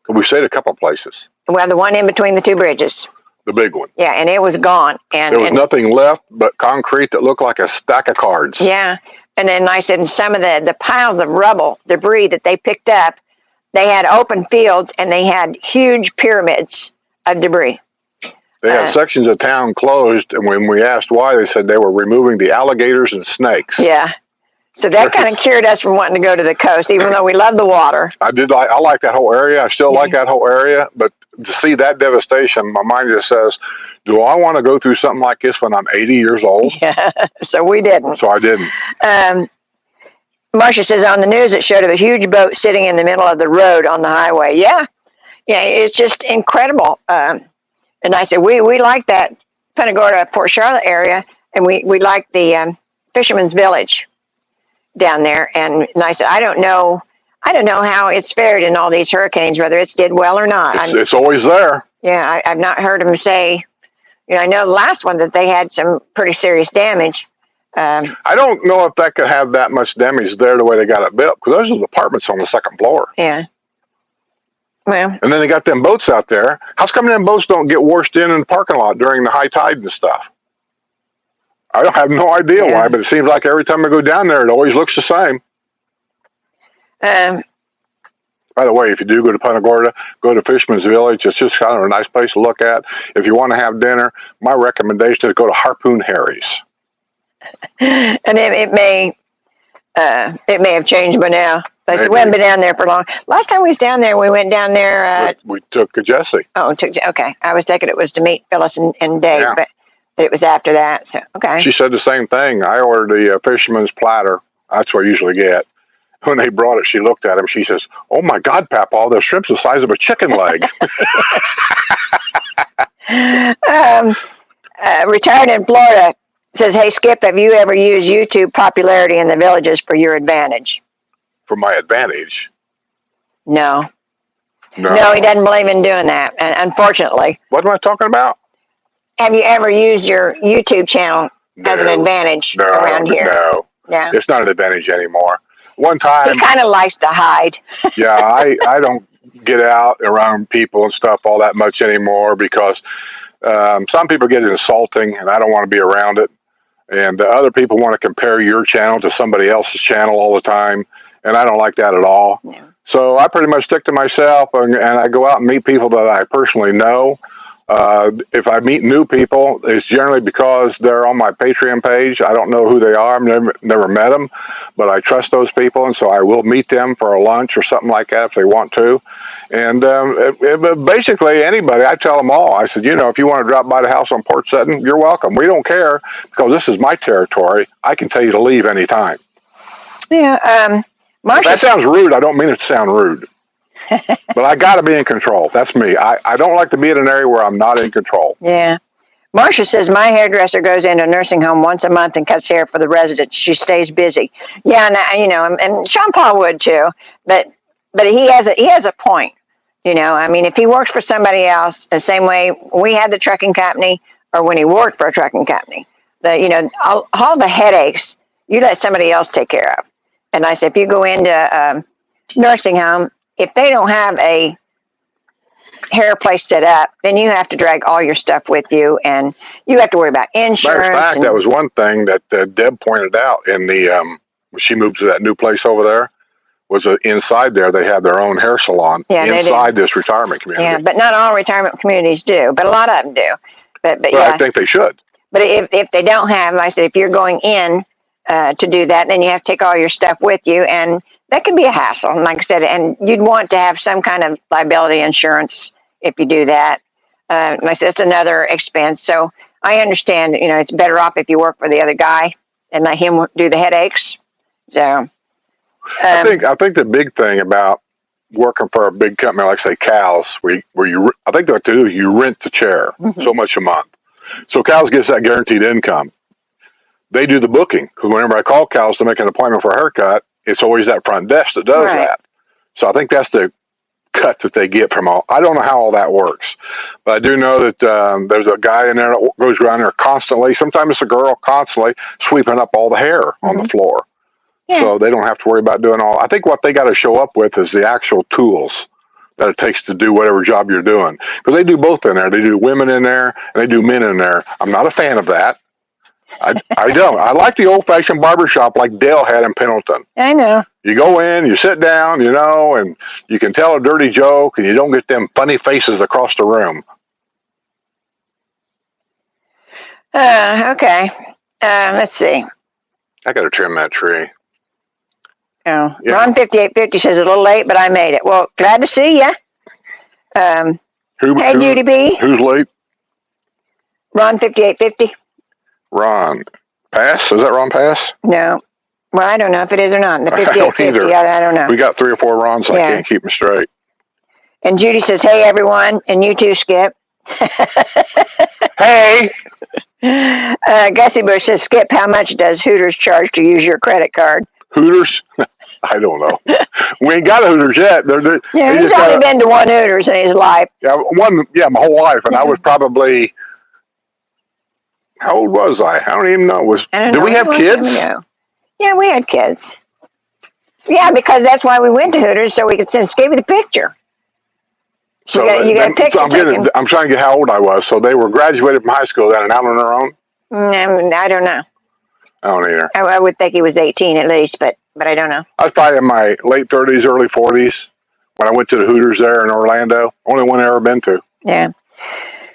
We stayed a couple places. Well, the one in between the two bridges. The big one. Yeah, and it was gone. And there was nothing left but concrete that looked like a stack of cards. Yeah. And then I said, some of the piles of rubble, debris that they picked up, they had open fields and they had huge pyramids of debris. They had sections of town closed, and when we asked why, they said they were removing the alligators and snakes. Yeah. So that kind of cured us from wanting to go to the coast, even though we love the water. I like that whole area. I still like that whole area, but to see that devastation, my mind just says, do I want to go through something like this when I'm 80 years old? Yeah, so we didn't. So I didn't. Marcia says on the news it showed a huge boat sitting in the middle of the road on the highway. Yeah, it's just incredible. And I said, we like that Punta Gorda, Port Charlotte area, and we like the Fisherman's Village down there. And I said, I don't know how it's fared in all these hurricanes, whether it's did well or not. It's always there. Yeah, I've not heard them say, I know the last one that they had some pretty serious damage. I don't know if that could have that much damage there the way they got it built, because those are apartments on the second floor. Yeah. Well, and then they got them boats out there. How's come them boats don't get washed in the parking lot during the high tide and stuff? I have no idea why, but it seems like every time I go down there, it always looks the same. By the way, if you do go to Punta Gorda, go to Fisherman's Village. It's just kind of a nice place to look at. If you want to have dinner, my recommendation is go to Harpoon Harry's. And it may have changed by now. I said, we haven't been down there for long. Last time we was down there, we went down there. We took Jesse. Oh, okay. I was thinking it was to meet Phyllis and Dave, but it was after that. So, okay. She said the same thing. I ordered the fisherman's platter. That's what I usually get. When they brought it, she looked at him. She says, "Oh my God, Papa, the shrimp's the size of a chicken leg." Retired in Florida says, "Hey Skip, have you ever used YouTube popularity in the villages for your advantage?" For my advantage? No, he doesn't believe in doing that. Unfortunately. What am I talking about? Have you ever used your YouTube channel as an advantage around here? No. Yeah. It's not an advantage anymore. One time. He kind of likes to hide. Yeah, I don't get out around people and stuff all that much anymore because some people get insulting and I don't want to be around it. And other people want to compare your channel to somebody else's channel all the time. And I don't like that at all. Yeah. So I pretty much stick to myself and I go out and meet people that I personally know. If I meet new people, it's generally because they're on my Patreon page. I don't know who they are. I've never met them, but I trust those people, and so I will meet them for a lunch or something like that if they want to. And basically, anybody, I tell them all. I said, if you want to drop by the house on Porch Settin, you're welcome. We don't care because this is my territory. I can tell you to leave anytime. Yeah. If that sounds rude. I don't mean it to sound rude. But I got to be in control. That's me. I don't like to be in an area where I'm not in control. Yeah. Marcia says, my hairdresser goes into a nursing home once a month and cuts hair for the residents. She stays busy. Yeah, and Sean Paul would too. But he has a point. If he works for somebody else, the same way we had the trucking company or when he worked for a trucking company, all the headaches, you let somebody else take care of. And I said, if you go into a nursing home, if they don't have a hair place set up, then you have to drag all your stuff with you, and you have to worry about insurance. Matter of fact, that was one thing that Deb pointed out in the when she moved to that new place over there. Was inside there they have their own hair salon inside this retirement community. Yeah, but not all retirement communities do, but a lot of them do. But I think they should. But if they don't have, like I said, if you're going in to do that, then you have to take all your stuff with you, and that can be a hassle, like I said, and you'd want to have some kind of liability insurance if you do that. Like I said, that's another expense. So I understand, it's better off if you work for the other guy and let him do the headaches. So, I think the big thing about working for a big company like say Cal's, where you I think what they do is you rent the chair so much a month. So Cal's gets that guaranteed income. They do the booking because whenever I call Cal's to make an appointment for a haircut, it's always that front desk that does that. So I think that's the cut that they get from all. I don't know how all that works, but I do know that there's a guy in there that goes around there constantly. Sometimes it's a girl constantly sweeping up all the hair on the floor. Yeah. So they don't have to worry about doing all. I think what they got to show up with is the actual tools that it takes to do whatever job you're doing. Because they do both in there. They do women in there and they do men in there. I'm not a fan of that. I don't. I like the old-fashioned barbershop like Dale had in Pendleton. I know. You go in, you sit down, and you can tell a dirty joke, and you don't get them funny faces across the room. Okay. Let's see. I got to trim that tree. Oh, yeah. Ron 5850 says a little late, but I made it. Well, glad to see you. Hey, Judy B. Who's late? Ron 5850. Ron Pass? Is that Ron Pass? No. Well, I don't know if it is or not. The 5850, I don't know. We got 3 or 4 Rons, so I can't keep them straight. And Judy says, hey, everyone. And you too, Skip. Hey. Gussie Bush says, Skip, how much does Hooters charge to use your credit card? Hooters? I don't know. We ain't got a Hooters yet. He's only been to one Hooters in his life. Yeah, my whole life. And I was probably... How old was I? I don't even know. Did we have kids? Yeah, we had kids. Yeah, because that's why we went to Hooters, so we could send Stevie the picture. So you got a picture. So I'm trying to get how old I was. So they were graduated from high school then and out on their own? I don't know. I don't either. I would think he was 18 at least, but I don't know. I was probably in my late 30s, early 40s when I went to the Hooters there in Orlando. Only one I've ever been to. Yeah.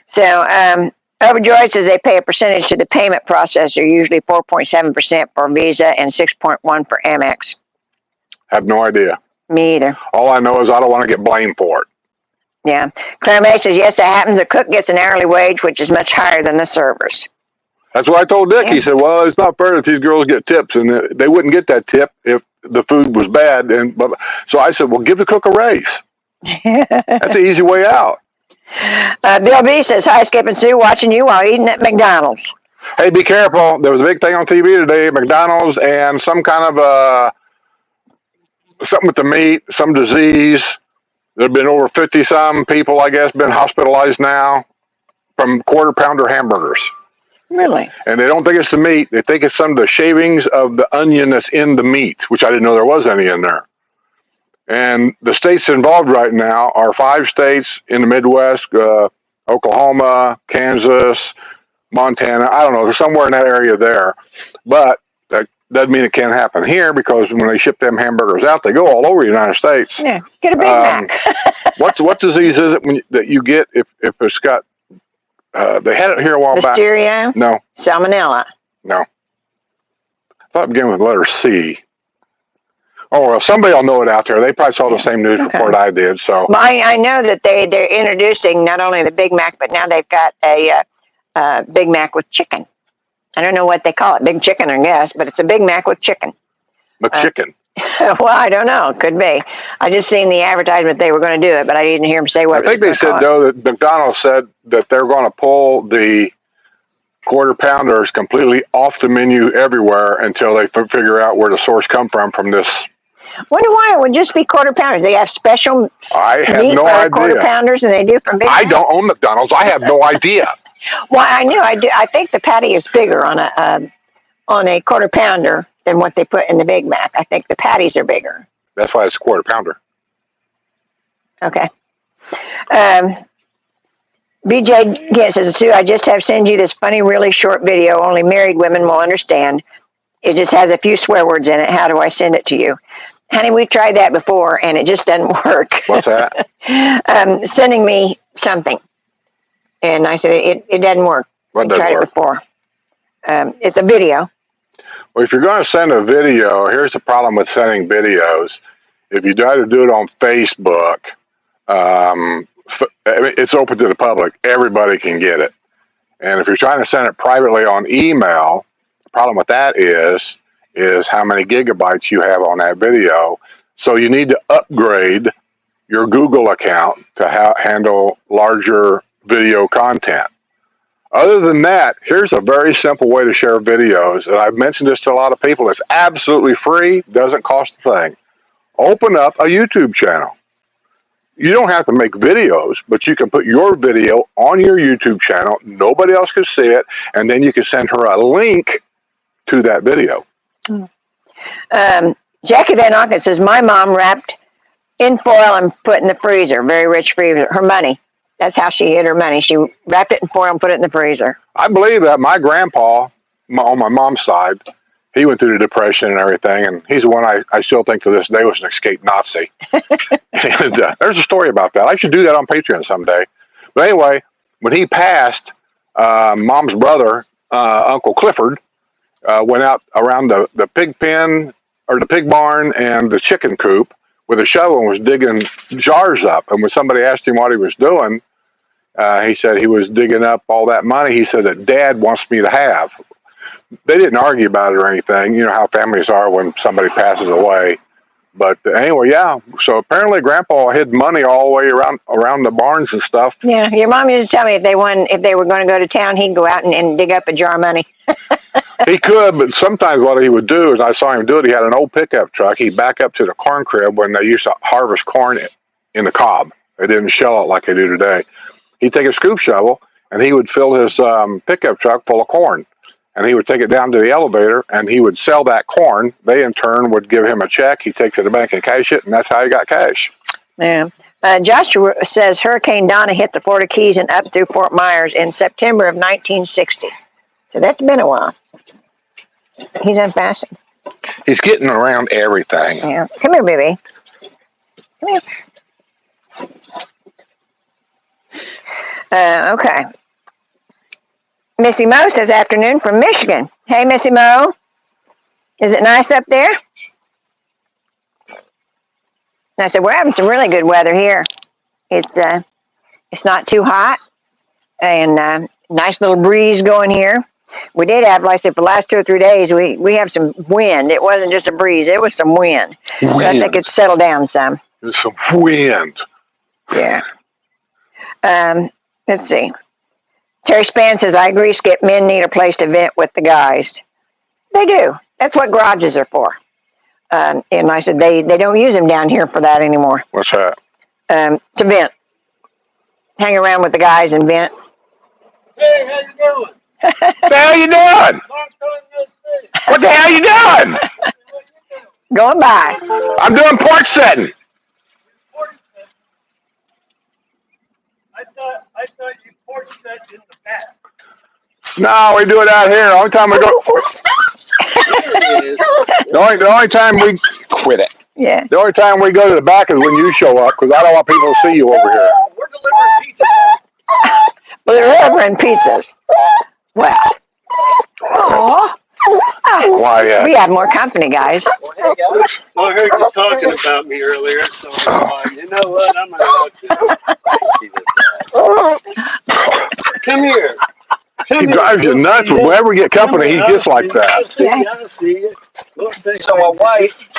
So, Overjoyed says they pay a percentage to the payment processor, usually 4.7% for Visa and 6.1% for Amex. I have no idea. Me either. All I know is I don't want to get blamed for it. Yeah. Claire May says, yes, that happens. The cook gets an hourly wage, which is much higher than the servers. That's what I told Dick. Yeah. He said, well, it's not fair that these girls get tips, and they wouldn't get that tip if the food was bad. So I said, well, give the cook a raise. That's the easy way out. Bill B says, hi, Skip and Sue, watching you while eating at McDonald's. Hey, be careful. There was a big thing on TV today, McDonald's, and some kind of something with the meat, some disease. There have been over 50-some people, I guess, been hospitalized now from quarter-pounder hamburgers. Really? And they don't think it's the meat. They think it's some of the shavings of the onion that's in the meat, which I didn't know there was any in there. And the states involved right now are 5 states in the Midwest, Oklahoma, Kansas, Montana. I don't know, they're somewhere in that area there. But that doesn't mean it can't happen here because when they ship them hamburgers out, they go all over the United States. Yeah, get a Big Mac. What disease is it that you get if it's got, they had it here a while back. Listeria? No. Salmonella? No. I thought it began with the letter C. Oh, well, somebody will know it out there. They probably saw the same news report I did. So well, I know that they're introducing not only the Big Mac, but now they've got a Big Mac with chicken. I don't know what they call it, big chicken, I guess, but it's a Big Mac with chicken. McChicken. Well, I don't know. Could be. I just seen the advertisement they were going to do it, but I didn't hear them say what. I think they said though that McDonald's said that they're going to pull the quarter pounders completely off the menu everywhere until they figure out where the source come from this. Wonder why it would just be quarter pounders. They have special meat for quarter pounders, and they do from Big Mac. I don't own McDonald's. I have no idea. Well, I knew. I do. I think the patty is bigger on a quarter pounder than what they put in the Big Mac. I think the patties are bigger. That's why it's a quarter pounder. Okay. BJ Gant says, Sue, I just have sent you this funny, really short video. Only married women will understand. It just has a few swear words in it. How do I send it to you? Honey, we've tried that before, and it just doesn't work. What's that? Sending me something. And I said, it doesn't work. What doesn't work? Tried it before. It's a video. Well, if you're going to send a video, here's the problem with sending videos. If you try to do it on Facebook, it's open to the public. Everybody can get it. And if you're trying to send it privately on email, the problem with that is is how many gigabytes you have on that video. So you need to upgrade your Google account to handle larger video content. Other than that, here's a very simple way to share videos. And I've mentioned this to a lot of people. It's absolutely free, doesn't cost a thing. Open up a YouTube channel. You don't have to make videos, but you can put your video on your YouTube channel. Nobody else can see it. And then you can send her a link to that video. Jackie Van Auken says, my mom wrapped in foil and put in the freezer. Very rich freezer. Her money. That's how she hid her money. She wrapped it in foil and put it in the freezer. I believe that my grandpa, on my mom's side, he went through the Depression and everything, and he's the one I still think to this day was an escaped Nazi. And there's a story about that. I should do that on Patreon someday. But anyway, when he passed, Mom's brother, Uncle Clifford, went out around the pig pen, or the pig barn, and the chicken coop with a shovel and was digging jars up. And when somebody asked him what he was doing, he said he was digging up all that money he said that Dad wants me to have. They didn't argue about it or anything. You know how families are when somebody passes away. But anyway, yeah. So apparently Grandpa hid money all the way around the barns and stuff. Yeah, your mom used to tell me if they were going to go to town, he'd go out and dig up a jar of money. He could, but sometimes what he would do is I saw him do it. He had an old pickup truck. He'd back up to the corn crib when they used to harvest corn in the cob. They didn't shell it like they do today. He'd take a scoop shovel and he would fill his pickup truck full of corn. And he would take it down to the elevator, and he would sell that corn. They, in turn, would give him a check. He'd take it to the bank and cash it, and that's how he got cash. Yeah. Joshua says Hurricane Donna hit the Florida Keys and up through Fort Myers in September of 1960. So that's been a while. He's unfastened. He's getting around everything. Yeah. Come here, baby. Come here. Okay. Missy Mo says afternoon from Michigan. Hey, Missy Mo. Is it nice up there? I said, we're having some really good weather here. It's not too hot and nice little breeze going here. We did have, like I said, for the last 2 or 3 days, we have some wind. It wasn't just a breeze. It was some wind. So I think it's settled down some. There's some wind. Yeah. Let's see. Terry Spann says, I agree, Skip. Men need a place to vent with the guys. They do. That's what garages are for. And I said, they don't use them down here for that anymore. What's that? To vent. Hang around with the guys and vent. Hey, how you doing? What the hell you doing? What the hell you doing? Going by. I'm doing porch setting. I thought you porch set in the back. No, we do it out here. The only time we go. The only time we quit it. Yeah. The only time we go to the back is when you show up, because I don't want people to see you over here. We're delivering pizza. Well, they're delivering pizzas. Wow. Aww. Why? We have more company, guys. Well, I heard you talking about me earlier, so I'm like, you know what? I'm going to see this guy. Come here. He drives you nuts. Whenever we get company, he gets like that. I see you. We'll say So my wife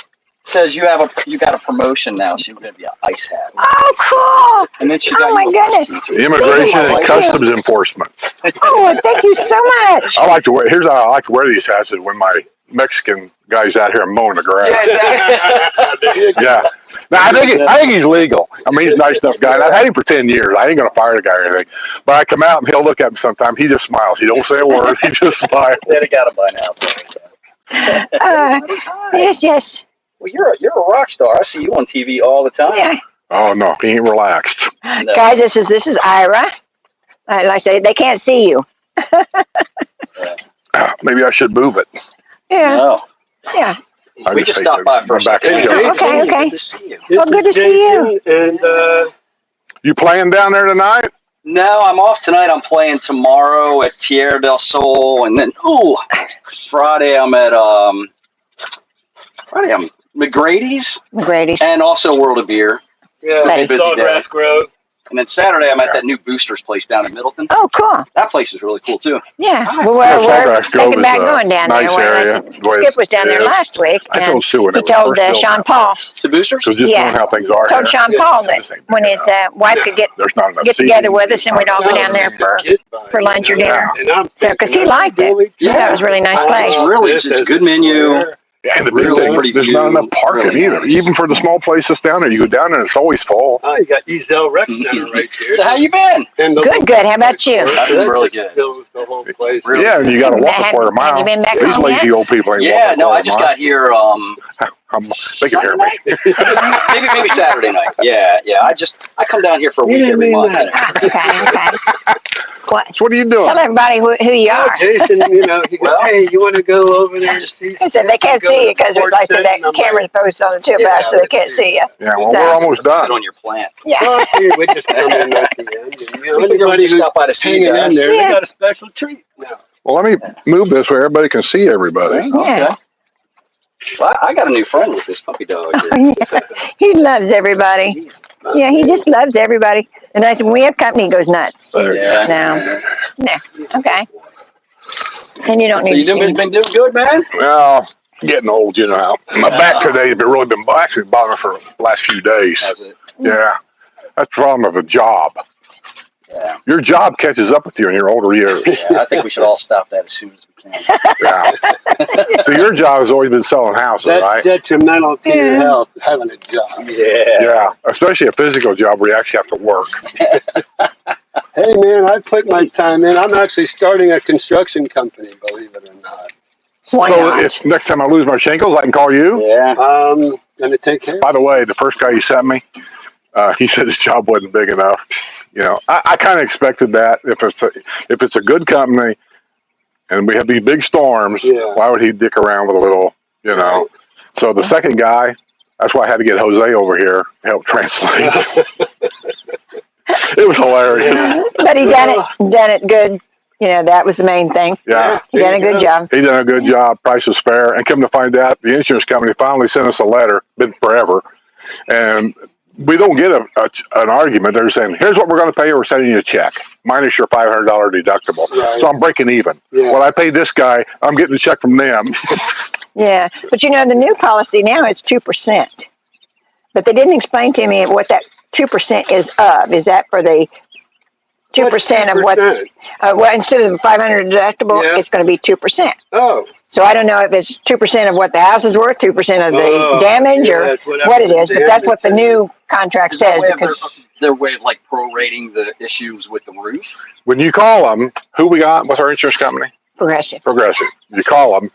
says you got a promotion now, so you're going to be an ice hat. Oh, cool. And then she Oh, got my you a goodness. Immigration and Customs Enforcement. Oh, thank you so much. I like to wear. Here's how I like to wear these hats: is when my Mexican guy's out here mowing the grass. Yeah. Now I think he's legal. I mean, he's a nice enough guy. I've had him for 10 years. I ain't gonna fire the guy or anything. But I come out and he'll look at me sometime. He just smiles. He don't say a word. He just smiles. They got it by now. Yes. Well, you're a rock star. I see you on TV all the time. Yeah. Oh no, he ain't relaxed. No. Guys, this is Ira. Like I said, they can't see you. Maybe I should move it. Yeah. No. Yeah. We just stopped by for a second. Okay. Good to see you. Well, good to see you. And You playing down there tonight? No, I'm off tonight. I'm playing tomorrow at Tierra del Sol, and then Friday I'm at McGrady's, McGrady's. and also World of Beer. yeah, Letty. Sawgrass Grove. And then Saturday, I'm at that new Boosters place down in Middleton. Oh, cool. That place is really cool too. Yeah. Hi. Well, Yeah, we're Sawgrass Grove thinking is back a going down nice there. area, the way Skip was down it there is. last week, I and told Sue when he it was told first built Sean that Paul. place. To Boosters? So just Yeah. knowing how things are Told here. Sean Paul that This ain't big when his enough. wife could get There's not enough together seating. with us, and we'd all go down there for lunch or dinner. And I'm So, because he thinking, liked it. really He thought it was a really nice place. It's really this it's a is good a menu. square. Yeah, and the big Really thing pretty is there's not view. enough parking Really either. nice. Even for the small places down there, you go down there, it's always full. Oh, you got Easdale Rec Center right there. So how you been? And the Good, good. How about you? I've been really good. Fills the whole place. Really Yeah, and you got to walk a Have- quarter have mile. you been back These home lazy yet? old people ain't Yeah, walking no, a I quarter just mile. got here They can hear me. maybe Saturday night. Yeah. I come down here for a You week didn't every mean month. that. Okay. What? So what are you doing? Tell everybody who you Oh, are. Jason, he goes, Well, hey, you want to go over there and see? He said they can't see you because, like I said, that camera's posted on the two of us, so they can't see you. Yeah, well, So- we're almost sit done. on your plant. Yeah. Oh, see, we just come in at the end. And, you know, We figured anybody we'd who's stop by to see hanging you in guys. there, Yeah. they got a special treat now. Well, let me move this where everybody can see everybody. Okay. Yeah. Well, I got a new friend with this puppy dog here. Yeah. He loves everybody. Yeah, he just loves everybody. And I said, when we have company, he goes nuts. Yeah. No. Okay. And you don't So need you to see. been doing good, man? Well, getting old, you know. My back today has been really been actually bothering me for the last few days. Has it? Yeah, that's the problem of a job. Yeah. Your job catches up with you in your older years. Yeah, I think we should all stop that as soon as we can. Yeah. So your job has always been selling houses, That's right? detrimental to your Yeah. health, having a job. Yeah, especially a physical job where you actually have to work. Hey, man, I put my time in. I'm actually starting a construction company, believe it or not. Why So not? if next time I lose my shingles, I can call you. Yeah. Gonna take care. By the way, the first guy you sent me, he said his job wasn't big enough. You know, I kind of expected that. If it's a good company, and we have these big storms, Yeah. why would he dick around with a little, you know? So the second guy, that's why I had to get Jose over here to help translate. It was hilarious. But he done it good. You know, that was the main thing. Yeah. He done a good job. He done a good job. Price was fair. And come to find out, the insurance company finally sent us a letter. Been forever. And we don't get an argument. They're saying, here's what we're going to pay you. We're sending you a check, minus your $500 deductible. Right. So I'm breaking even. Yeah. Well, I paid this guy. I'm getting a check from them. Yeah. But you know, the new policy now is 2%. But they didn't explain to me what that 2% is of. Is that for the 2% of what? Well, instead of the 500 deductible, Yeah. it's going to be 2%. Oh. So I don't know if it's 2% of what the house is worth, 2% of the damage, yeah, or that's what it is. But that's what the new contract Is that says. way of Because their way of like prorating the issues with the roof? When you call them, who we got with our insurance company? Progressive. Progressive. You call them,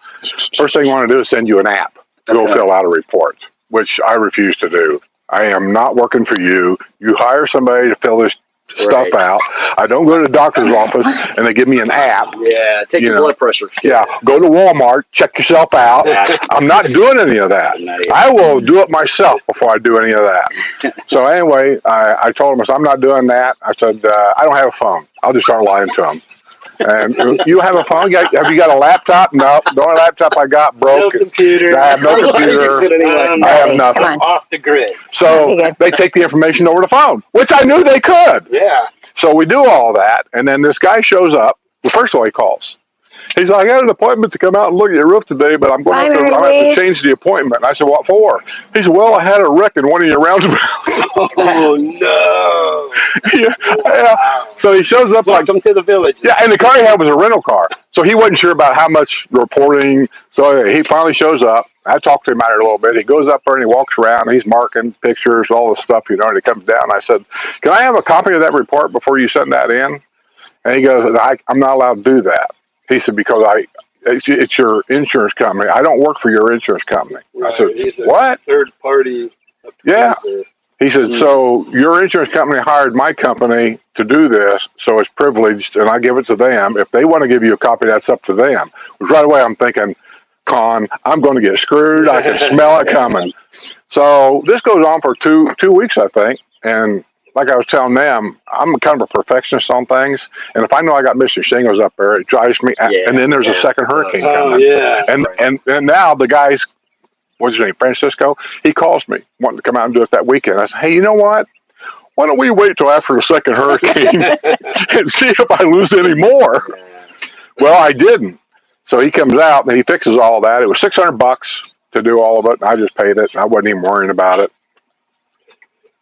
first thing you want to do is send you an app to go fill out a report, which I refuse to do. I am not working for you. You hire somebody to fill this stuff out. I don't go to the doctor's office and they give me an app. Yeah, take your blood pressure. Yeah, go to Walmart, check yourself out. I'm not doing any of that. I will do it myself before I do any of that. So anyway, I told him, I said, I'm not doing that. I said, I don't have a phone. I'll just start lying to him. And you have a phone? Have you got a laptop? No, the only laptop I got broke. No computer. I have no computer. I have nothing. Come on. Off the grid. So they take the information over the phone, which I knew they could. Yeah. So we do all that, and then this guy shows up. Well, first of all, he calls. He's like, I got an appointment to come out and look at your roof today, but I'm going to have to change the appointment. And I said, what for? He said, well, I had a wreck in one of your roundabouts. Oh, no. Yeah. So he shows up Welcome to the village. Yeah, and the car he had was a rental car. So he wasn't sure about how much reporting. So he finally shows up. I talked to him about it a little bit. He goes up there and he walks around. He's marking pictures, all the stuff, you know, and he comes down. I said, can I have a copy of that report before you send that in? And he goes, I'm not allowed to do that. He said, because it's your insurance company. I don't work for your insurance company. Right. I said, what? Third party. Yeah. He said, so your insurance company hired my company to do this, so it's privileged, and I give it to them. If they want to give you a copy, that's up to them. Which right away I'm thinking, Con, I'm going to get screwed. I can smell it coming. So this goes on for two weeks, I think, and like I was telling them, I'm kind of a perfectionist on things, and if I know I got missing shingles up there, it drives me. And then there's a second hurricane coming. Yeah. And now the guy's, what's his name, Francisco? He calls me wanting to come out and do it that weekend. I said, hey, you know what? why don't we wait till after the second hurricane and see if I lose any more? Well, I didn't. So he comes out and he fixes all that. It was $600 to do all of it. And I just paid it. And I wasn't even worrying about it.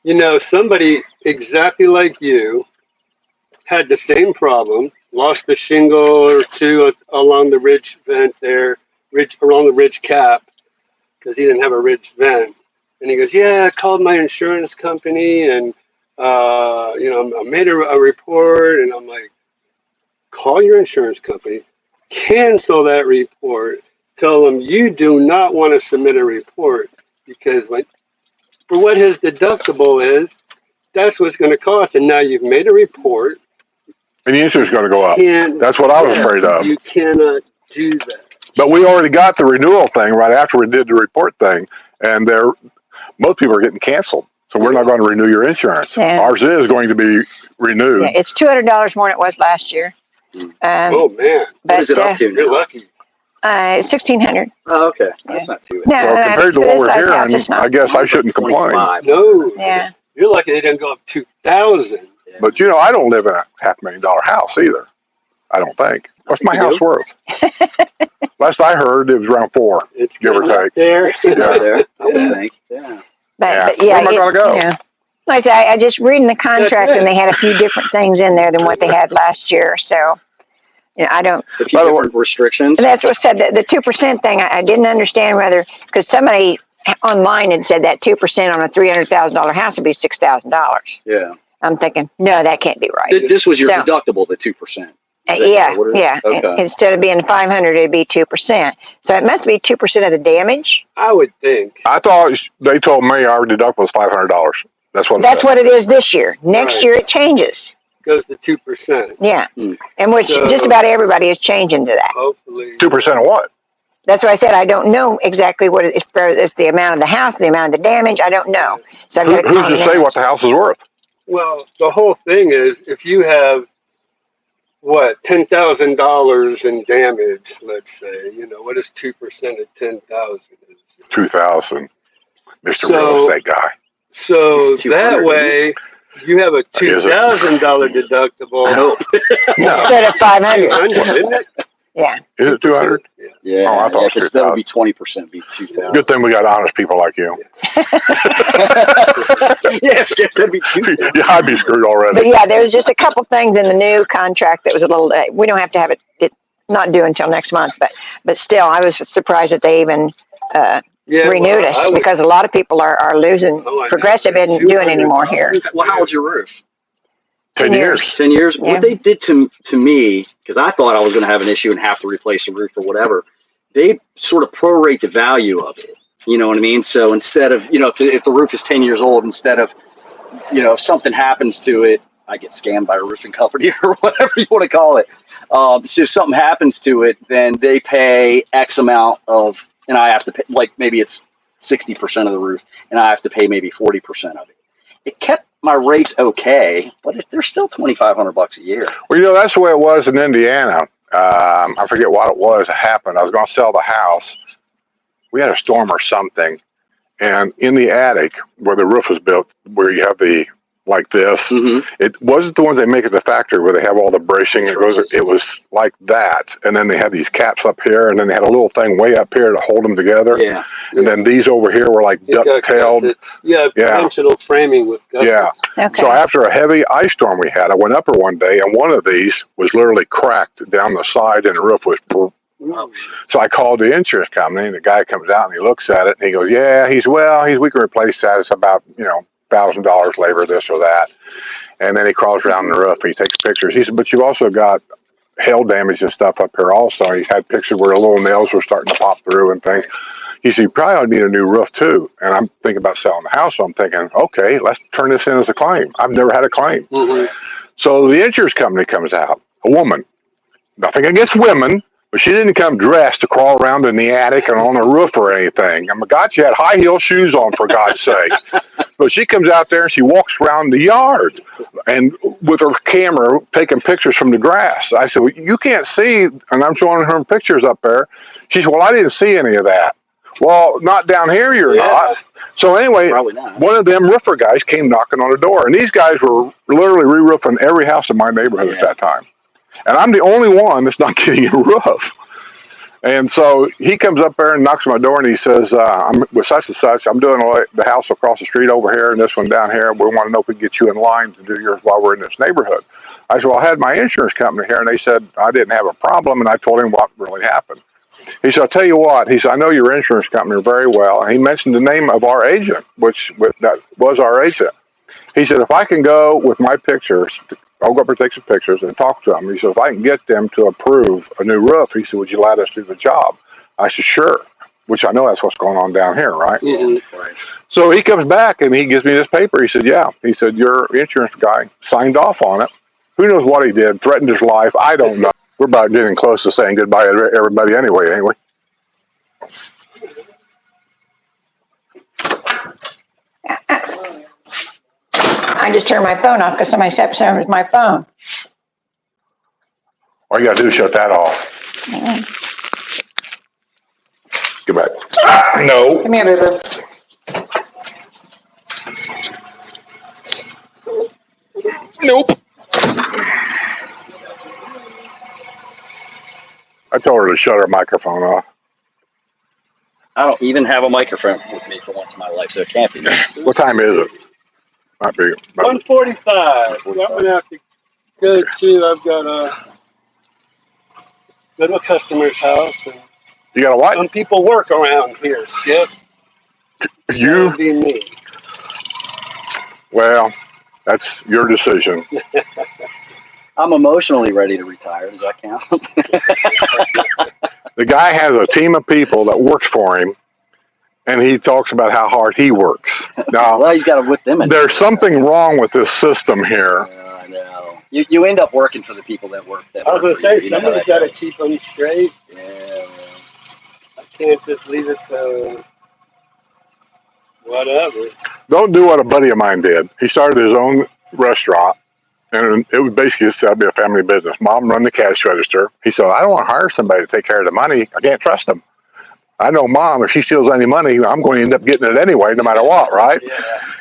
You know, somebody exactly like you had the same problem, lost a shingle or two along the ridge vent there, along the ridge cap, because he didn't have a ridge vent. And he goes, yeah, I called my insurance company and, you know, I made a report. And I'm like, call your insurance company, cancel that report, tell them you do not want to submit a report because for what his deductible is, that's what's going to cost. And now you've made a report. And the insurance is going to go up. That's what I was afraid of. You cannot do that. But we already got the renewal thing right after we did the report thing. And most people are getting canceled. So we're not going to renew your insurance. Yeah. Ours is going to be renewed. Yeah, it's $200 more than it was last year. Oh, man. What is it up to? You're lucky. It's $1,600. Oh, okay. That's not too bad. No, Well, compared to what we're this size house, hearing, it's not. I guess I shouldn't complain. 25. No. Yeah. You're lucky they didn't go up 2,000. But, you know, I don't live in a $500,000 house either. I don't think. What's my house worth? Last I heard, it was around 4, It's give or take. there. Right there, I would think. Yeah. But Where yeah, am I going to go? You know, like I said, I just reading the contract and they had a few different things in there than what they had last year. So, you know, I don't. A few different restrictions. And that's what said the 2% thing. I didn't understand whether, because somebody online had said that 2% on a $300,000 house would be $6,000. Yeah. I'm thinking, no, that can't be right. This was your So- deductible, the 2%. Yeah. Okay. Instead of being 500, it'd be 2%. So it must be 2% of the damage. I would think. I thought they told me our deductible was $500. That's what. That's what it is this year. Next Right. year it changes. Goes to 2%. Yeah. Hmm. And which So- just about everybody is changing to that. Hopefully. 2% of what? That's why I said I don't know exactly what it is. It's the amount of the house, the amount of the damage. I don't know. So I got Who's to say what the house is worth? Well, the whole thing is if you have, $10,000 in damage, let's say, you know, what is 2% of 10,000? 2,000. Mr. So- Real Estate Guy. So It's 200, that way, you have a $2,000 deductible. No. Instead of 500. 200, isn't it? Yeah. Is it 200? Yeah. Oh, I thought it was 'cause that would be 20%, be 2,000. Good thing we got honest people like you. Yes, that'd be 2,000. Yeah, I'd be screwed already. But yeah, there's just a couple things in the new contract that was a little. We don't have to have it not due until next month, but still, I was surprised that they even renewed us because a lot of people are losing. Progressive isn't doing anymore here. Well, how was your roof? 10 years. 10 years? Yeah. What they did to me, because I thought I was going to have an issue and have to replace the roof or whatever, they sort of prorate the value of it. You know what I mean? So instead of, if the roof is 10 years old, instead of, if something happens to it, I get scammed by a roofing company or whatever you want to call it. So if something happens to it, then they pay X amount of, and I have to pay, like maybe it's 60% of the roof, and I have to pay maybe 40% of it. It kept my rates okay, but they're still $2,500 a year. Well, that's the way it was in Indiana. I forget what it was that happened. I was going to sell the house. We had a storm or something. And in the attic where the roof was built, where you have the, like this, it wasn't the ones they make at the factory where they have all the bracing. It was like that. And then they had these caps up here, and then they had a little thing way up here to hold them together. Yeah. And then these over here were like duck-tailed. Conventional framing with gussets. Yeah. Okay. So after a heavy ice storm we had, I went up there one day, and one of these was literally cracked down the side, and the roof was. So I called the insurance company, and the guy comes out and he looks at it, and he goes, "Yeah, we can replace that. It's about $1,000 labor, this or that." And then he crawls around the roof and he takes pictures. He said, "But you've also got hail damage and stuff up here also." He had pictures where the little nails were starting to pop through and things. He said, "You probably ought to need a new roof too." And I'm thinking about selling the house. So I'm thinking, okay, let's turn this in as a claim. I've never had a claim. So the insurance company comes out, a woman. Nothing against women, but she didn't come dressed to crawl around in the attic and on the roof or anything. I mean, God, she had high heel shoes on, for God's sake. But she comes out there and she walks around the yard and with her camera taking pictures from the grass. I said, "Well, you can't see," and I'm showing her pictures up there. She said, "Well, I didn't see any of that." Well, not down here, you're not. So anyway, Probably not. one of them roofer guys came knocking on the door, and these guys were literally re-roofing every house in my neighborhood at that time. And I'm the only one that's not getting a roof. And so he comes up there and knocks on my door, and he says, I'm with such and such. I'm doing the house across the street over here and this one down here. We want to know if we can get you in line to do yours while we're in this neighborhood. I said, well, I had my insurance company here, and they said I didn't have a problem, and I told him what really happened. He said, I'll tell you what. He said, I know your insurance company very well. And he mentioned the name of our agent, that was our agent. He said, if I can go with my pictures, I'll go up and take some pictures and talk to them. He said, if I can get them to approve a new roof, he said, would you let us do the job? I said, sure, which I know that's what's going on down here, right? Mm-hmm. Right. So he comes back and he gives me this paper. He said, yeah. He said, your insurance guy signed off on it. Who knows what he did, threatened his life. I don't know. We're about getting close to saying goodbye to everybody anyway, ain't we? I just turned my phone off because somebody stepped in with my phone. All you got to do is shut that off. Get back. No. Come here, boo-boo. Nope. I told her to shut her microphone off. I don't even have a microphone with me for once in my life, so it can't be. What time is it? Might be. 1:45. I'm gonna have to go to. I've got a go to a customer's house, and You got a what? some people work around here. Skip. That You? would be me. Well, that's your decision. I'm emotionally ready to retire. Does that count? The guy has a team of people that works for him, and he talks about how hard he works. Now, well, he's got to whip them in. there's something wrong with this system here. I know. You end up working for the people that work. I was gonna say somebody's got to keep them straight. Yeah. I can't just leave it to whatever. Don't do what a buddy of mine did. He started his own restaurant, and it was basically just to be a family business. Mom run the cash register. He said, I don't want to hire somebody to take care of the money. I can't trust them. I know Mom, if she steals any money, I'm going to end up getting it anyway, no matter what, right? Yeah.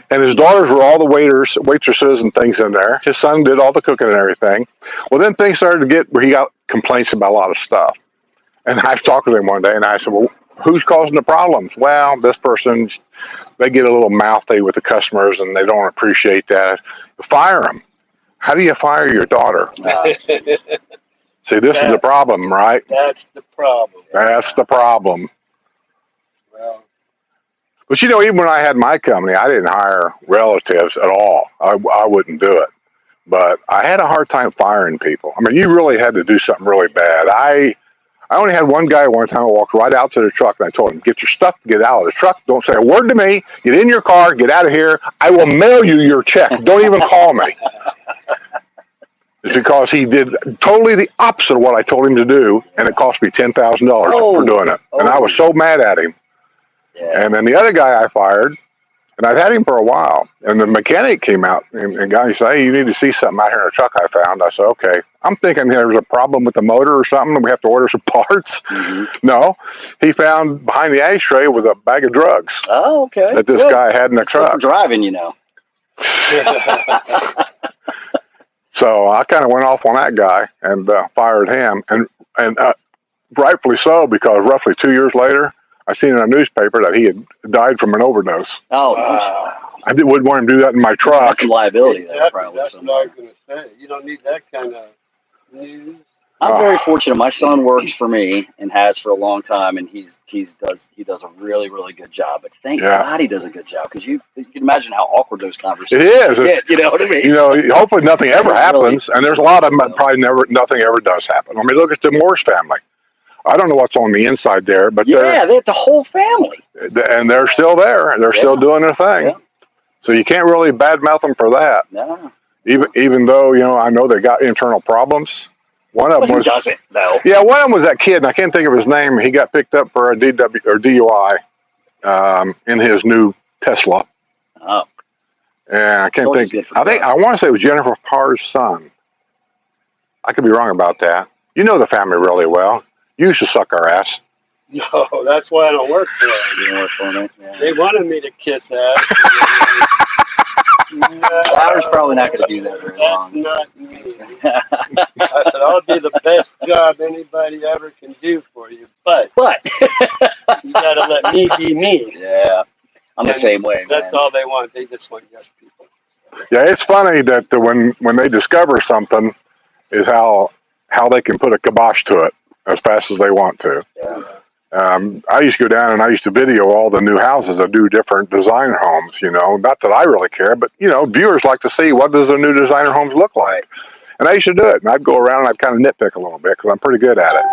And his daughters were all the waitresses and things in there. His son did all the cooking and everything. Well, then things started to get where he got complaints about a lot of stuff. And I talked to him one day, and I said, well, who's causing the problems? Well, this person's, they get a little mouthy with the customers, and they don't appreciate that. Fire them. How do you fire your daughter? See, this is the problem, right? That's the problem. That's the problem. Well, But even when I had my company, I didn't hire relatives at all. I wouldn't do it. But I had a hard time firing people. I mean, you really had to do something really bad. I only had one guy one time. I walked right out to the truck, and I told him, get your stuff, get out of the truck. Don't say a word to me. Get in your car, get out of here. I will mail you your check. Don't even call me. It's because he did totally the opposite of what I told him to do, and it cost me $10,000 for doing it. And I was so mad at him. Yeah. And then the other guy I fired, and I've had him for a while, and the mechanic came out, and the guy said, hey, you need to see something out here in a truck I found. I said, okay. I'm thinking there's a problem with the motor or something, and we have to order some parts. Mm-hmm. No, he found behind the ashtray with a bag of drugs. Oh, okay. That this guy had in the truck. Driving, So I kind of went off on that guy and fired him, and rightfully so, because roughly 2 years later, I seen in a newspaper that he had died from an overdose. Oh, I wouldn't want him to do that in my truck. That's some liability there, exactly. probably. That's what I was going to say. You don't need that kind of news. I'm very fortunate. My son works for me and has for a long time, and he does a really, really good job. But thank God he does a good job, because you can imagine how awkward those conversations get. You know what I mean? Hopefully nothing ever happens, and there's a lot of them that probably nothing ever does happen. I mean, look at the Morse family. I don't know what's on the inside there, but they're the whole family, and they're still there, and they're still doing their thing. Yeah. So you can't really badmouth them for that. No. Even though I know they got internal problems. One of them was doesn't though. Yeah, one of them was that kid, and I can't think of his name. He got picked up for a DUI in his new Tesla. Oh. And I can't think. I want to say it was Jennifer Carr's son. I could be wrong about that. You know the family really well. You used to suck our ass. No, that's why I don't work for them. Didn't work for me. Yeah. They wanted me to kiss ass. No, I was probably not going to do that very that's long. not me. I said, I'll do the best job anybody ever can do for you, but you got to let me be me. Yeah, I'm the And same way, that's man. all they want. They just want yes people. Yeah, it's funny that when they discover something, is how they can put a kibosh to it as fast as they want to. Yeah. I used to go down and I used to video all the new houses that do different designer homes. Not that I really care, but viewers like to see what does the new designer homes look like. Right. And I used to do it, and I'd go around and I'd kind of nitpick a little bit because I'm pretty good at it.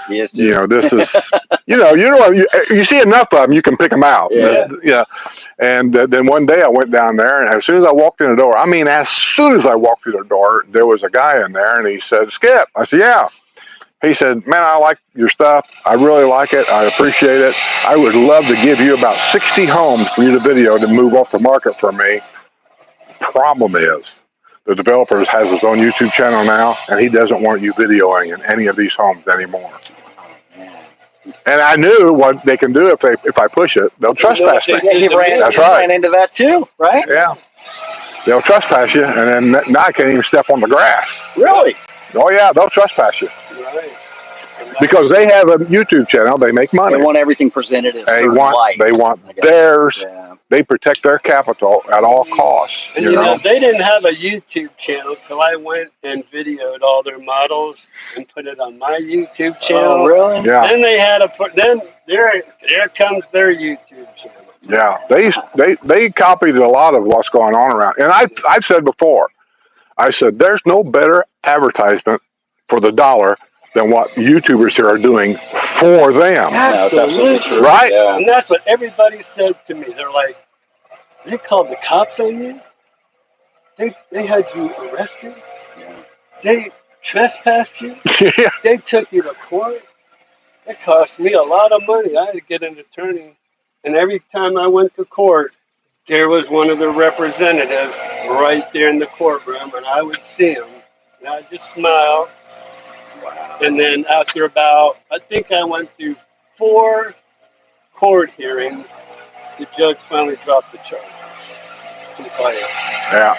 He is too. This is, you see enough of them, you can pick them out. Yeah. And then one day I went down there, and as soon as I walked in the door, as soon as I walked through the door, there was a guy in there, and he said, "Skip." I said, "Yeah." He said, "Man, I like your stuff. I really like it. I appreciate it. I would love to give you about 60 homes for you to video to move off the market for me. Problem is, the developer has his own YouTube channel now, and he doesn't want you videoing in any of these homes anymore." And I knew what they can do if I push it. They'll trespass me. Yeah, he ran into that too, right? Yeah. They'll trespass you, and then now I can't even step on the grass. Really? Oh, yeah, they'll trespass you. Right. Because they have a YouTube channel, they make money. They want everything presented as They light. want theirs. Yeah. They protect their capital at all costs. And they didn't have a YouTube channel, so I went and videoed all their models and put it on my YouTube channel. Oh, really? Yeah. Then they had then there comes their YouTube channel. Yeah, they copied a lot of what's going on around. And I've said before, I said there's no better advertisement for the dollar than what YouTubers here are doing for them. Absolutely true. Right? Yeah. And that's what everybody said to me. They're like, they called the cops on you? They had you arrested? Yeah. They trespassed you? Yeah. They took you to court? It cost me a lot of money. I had to get an attorney. And every time I went to court, there was one of the representatives right there in the courtroom, and I would see him, and I'd just smile. Wow. And then after I think I went through 4 court hearings, the judge finally dropped the charges. He's like, Yeah.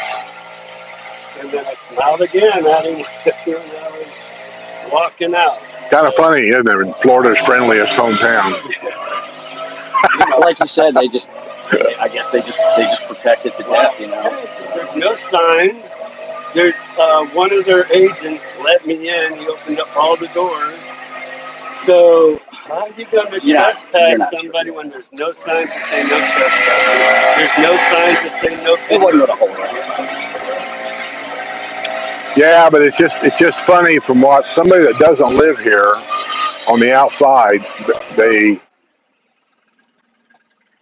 and then I smiled again at him when I was walking out. Kind of funny, isn't it? Florida's friendliest hometown. Like you said, I guess they just protect it to death, There's no signs. There's one of their agents let me in. He opened up all the doors. So how are you going to trespass somebody when there's no signs to say no trespassing? There's no signs to say no. It wasn't a whole lot. Yeah, but it's just funny from what somebody that doesn't live here on the outside,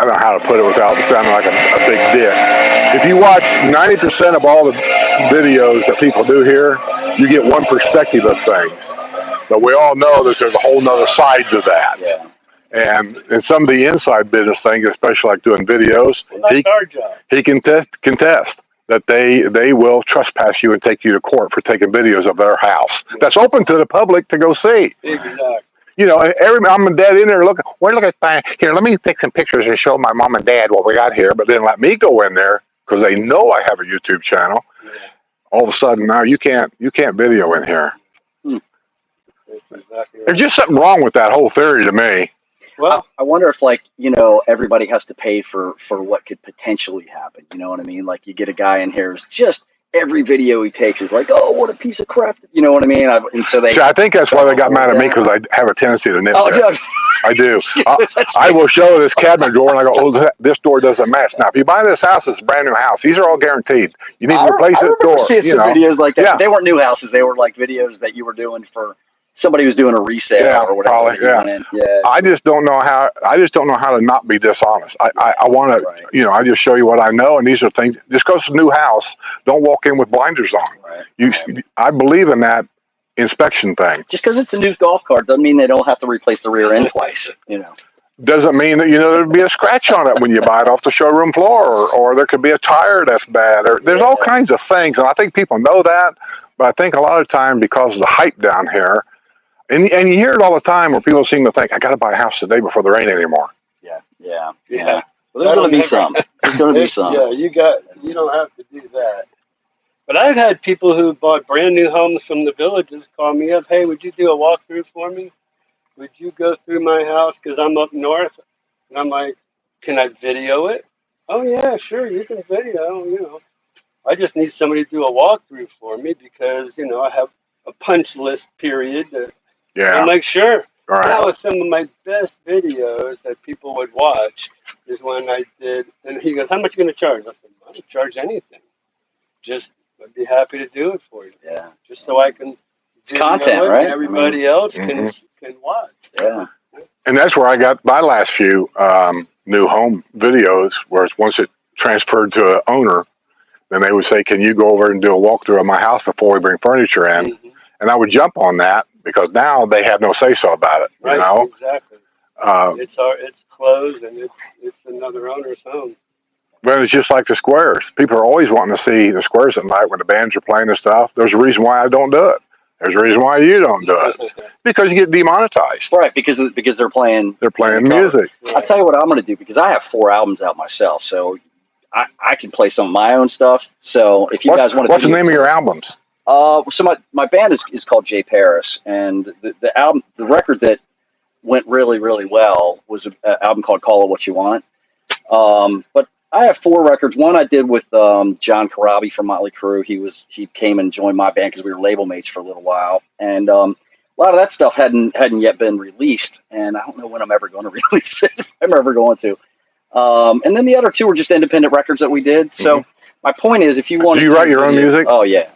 I don't know how to put it without sounding like a big dick. If you watch 90% of all the videos that people do here, you get one perspective of things. But we all know that there's a whole nother side to that. Yeah. And some of the inside business things, especially like doing videos, that's our job. He can contest that they will trespass you and take you to court for taking videos of their house. That's open to the public to go see. Exactly. Every mom and dad in there looking, we're looking fine. Here, let me take some pictures and show my mom and dad what we got here. But then let me go in there because they know I have a YouTube channel. Yeah. All of a sudden now you can't video in here. That's exactly right. There's just something wrong with that whole theory to me. Well, I wonder if everybody has to pay for what could potentially happen. You know what I mean? Like you get a guy in here who's just every video he takes is like, oh, what a piece of crap. You know what I mean? And so I think that's why they got mad at me because I have a tendency to nitpick. Oh, yeah. I do. I will show this cabinet drawer and I go, oh, this door doesn't match. Now, if you buy this house, it's a brand new house. These are all guaranteed. You need to replace this door. Seeing some videos like that. Yeah. They weren't new houses. They were like videos that you were doing for somebody who's doing a resale or whatever. Probably, yeah. I just don't know how to not be dishonest. I want to, I just show you what I know, and these are things. Just because it's a new house, don't walk in with blinders on. Right. I believe in that inspection thing. Just because it's a new golf cart doesn't mean they don't have to replace the rear end twice. Doesn't mean that there'd be a scratch on it when you buy it off the showroom floor, or there could be a tire that's bad. Or there's all kinds of things, and I think people know that. But I think a lot of time because of the hype down here. And you hear it all the time where people seem to think, I got to buy a house today before there ain't anymore. Yeah. Yeah. Well, there's going to be some. There's going to be some. Yeah, you don't have to do that. But I've had people who bought brand new homes from the villages call me up. Hey, would you do a walkthrough for me? Would you go through my house because I'm up north? And I'm like, can I video it? Oh yeah, sure, you can video. I just need somebody to do a walkthrough for me because I have a punch list period. Yeah. I'm like, sure. All right. That was some of my best videos that people would watch. Is when I did, and he goes, "How much are you going to charge?" I said, "I don't charge anything. Just I'd be happy to do it for you. Yeah. Just so I can It's content, right? And everybody else Mhm. can watch. Yeah. And that's where I got my last few new home videos, where once it transferred to an owner, then they would say, can you go over and do a walkthrough of my house before we bring furniture in? Mhm. And I would jump on that because now they have no say-so about it, Right, you know? exactly. Uh, It's closed and it's another owner's home. but it's just like the squares. People are always wanting to see the squares at night when the bands are playing and stuff. There's a reason why I don't do it. There's a reason why you don't do it. Because you get demonetized. Right, because they're playing. They're playing the cover. music. I'll tell you what I'm going to do, because I have 4 albums out myself, so I can play some of my own stuff. So if you guys want to, What's the name of your albums? So my band is called Jay Paris, and the record that went really, really well was an album called Call It What You Want. But I have 4 records. One I did with John Corabi from Motley Crue. He came and joined my band because we were label mates for a little while, and a lot of that stuff hadn't yet been released, and I don't know when I'm ever going to release it, if I'm ever going to. And then the other 2 were just independent records that we did. So my point is, if you want, do you write your own music? Oh yeah.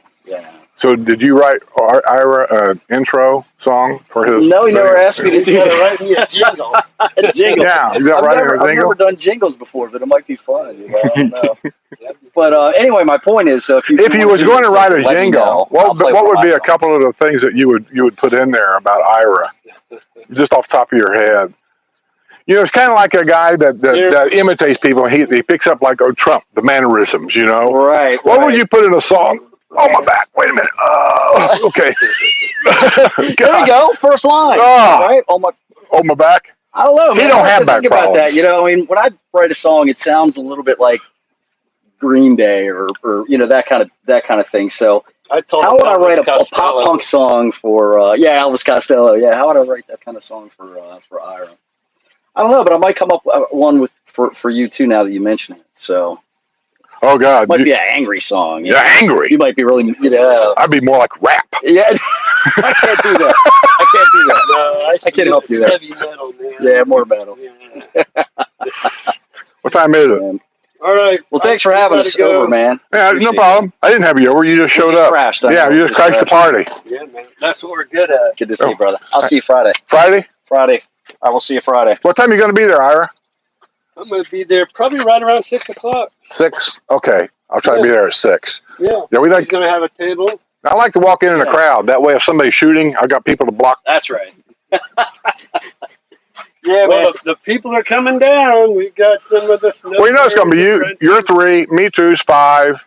So did you write Ira an intro song for his? No, he never asked me to You do gotta that. write me a jingle. A jingle. Yeah, you got writing a I've jingle? never done jingles before, but it might be fun. I don't know. But anyway, my point is, if you was going to write a jingle, what would be a songs. couple of the things that you would put in there about Ira, just off the top of your head? It's kind of like a guy that imitates people. He picks up like Trump, the mannerisms. Right. What would you put in a song? Oh, my back. Wait a minute. Oh, okay. There you go. First line. Oh. Right. Oh, my back. I don't know, man. He don't have back think about problems. that. I mean, when I write a song, it sounds a little bit like Green Day or that kind of thing. So how would I write a pop punk song for Elvis Costello? Yeah, how would I write that kind of song for Ira? I don't know, but I might come up with one for you too now that you mention it. So Oh God, it might be an angry song. You're angry. You might be really. I'd be more like rap. Yeah, I can't do that. I can't do that. No, I can't help you there. Heavy metal, man. Yeah, more metal. Yeah. What time is it? All right. Well, thanks for having us over, man. Yeah, no problem. I didn't have you over. You just showed up. Crashed, yeah, you just crashed the party. Yeah, man. That's what we're good at. Good to see you, brother. I'll see you Friday. Friday? Friday. I will see you Friday. What time are you going to be there, Ira? I'm going to be there probably right around 6 o'clock. 6? Okay. I'll try to be there at 6. Yeah. We He's going to have a table. I like to walk in a crowd. That way, if somebody's shooting, I've got people to block. That's right. Yeah, well, the people are coming down. We got some of the snow. Well, it's going to be you. You're 3. Me too's 5.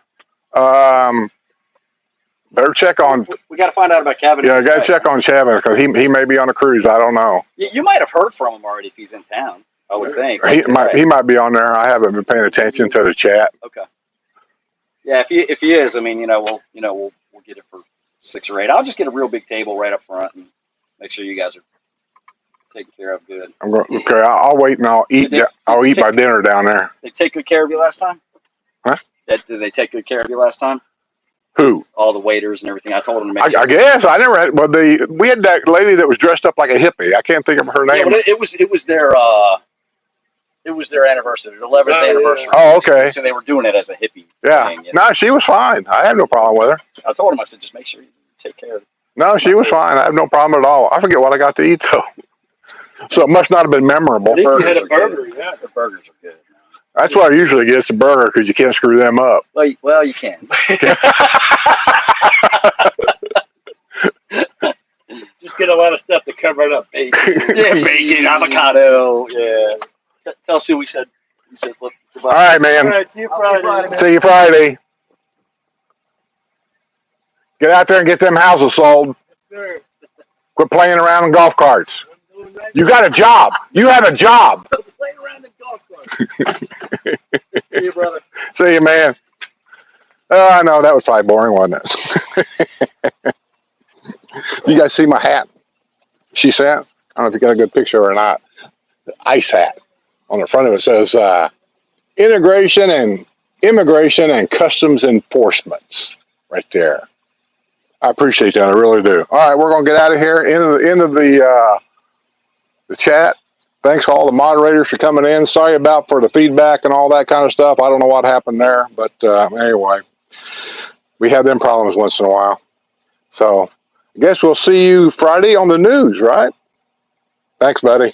Better check on. We got to find out about Kevin. Yeah, I got to check on Kevin because he may be on a cruise. I don't know. You might have heard from him already if he's in town. I would think. He might be on there. I haven't been paying attention to the chat. Okay. Yeah, if he is, I mean, we'll get it for 6 or 8. I'll just get a real big table right up front and make sure you guys are taken care of good. Okay, I'll wait and I'll eat my dinner down there. They take good care of you last time? Huh? Did they take good care of you last time? Who? All the waiters and everything. I told them to make sure. I guess I never had. Well, we had that lady that was dressed up like a hippie. I can't think of her name. Yeah, but it was their anniversary, their 11th anniversary. Oh, okay. So they were doing it as a hippie. Yeah. thing, No, she was fine. I had no problem with her. I told him, I said, just make sure you take care of it. No, she was fine. I have no problem at all. I forget what I got to eat though. So it must not have been memorable. I think you had a burger. Yeah, the burgers are good. That's what I usually get. It's a burger because you can't screw them up. Well, you can. just get a lot of stuff to cover it up. Bacon, bacon, avocado. Yeah. Tell Sue we said look. All right, man. All right, see you Friday. See you Friday. Get out there and get them houses sold. Sure. Quit playing around in golf carts. You got a job. You have a job. Play around the golf cart. See you, brother. See you, man. Oh, I know that was probably boring, wasn't it? You guys see my hat? She sent. I don't know if you got a good picture or not. Ice hat. On the front of it says Immigration and Customs Enforcements. Right there. I appreciate that. I really do. All right, we're gonna get out of here. End of the chat. Thanks for all the moderators for coming in. Sorry about for the feedback and all that kind of stuff. I don't know what happened there, but anyway, we have them problems once in a while. So I guess we'll see you Friday on the news, right? Thanks, buddy.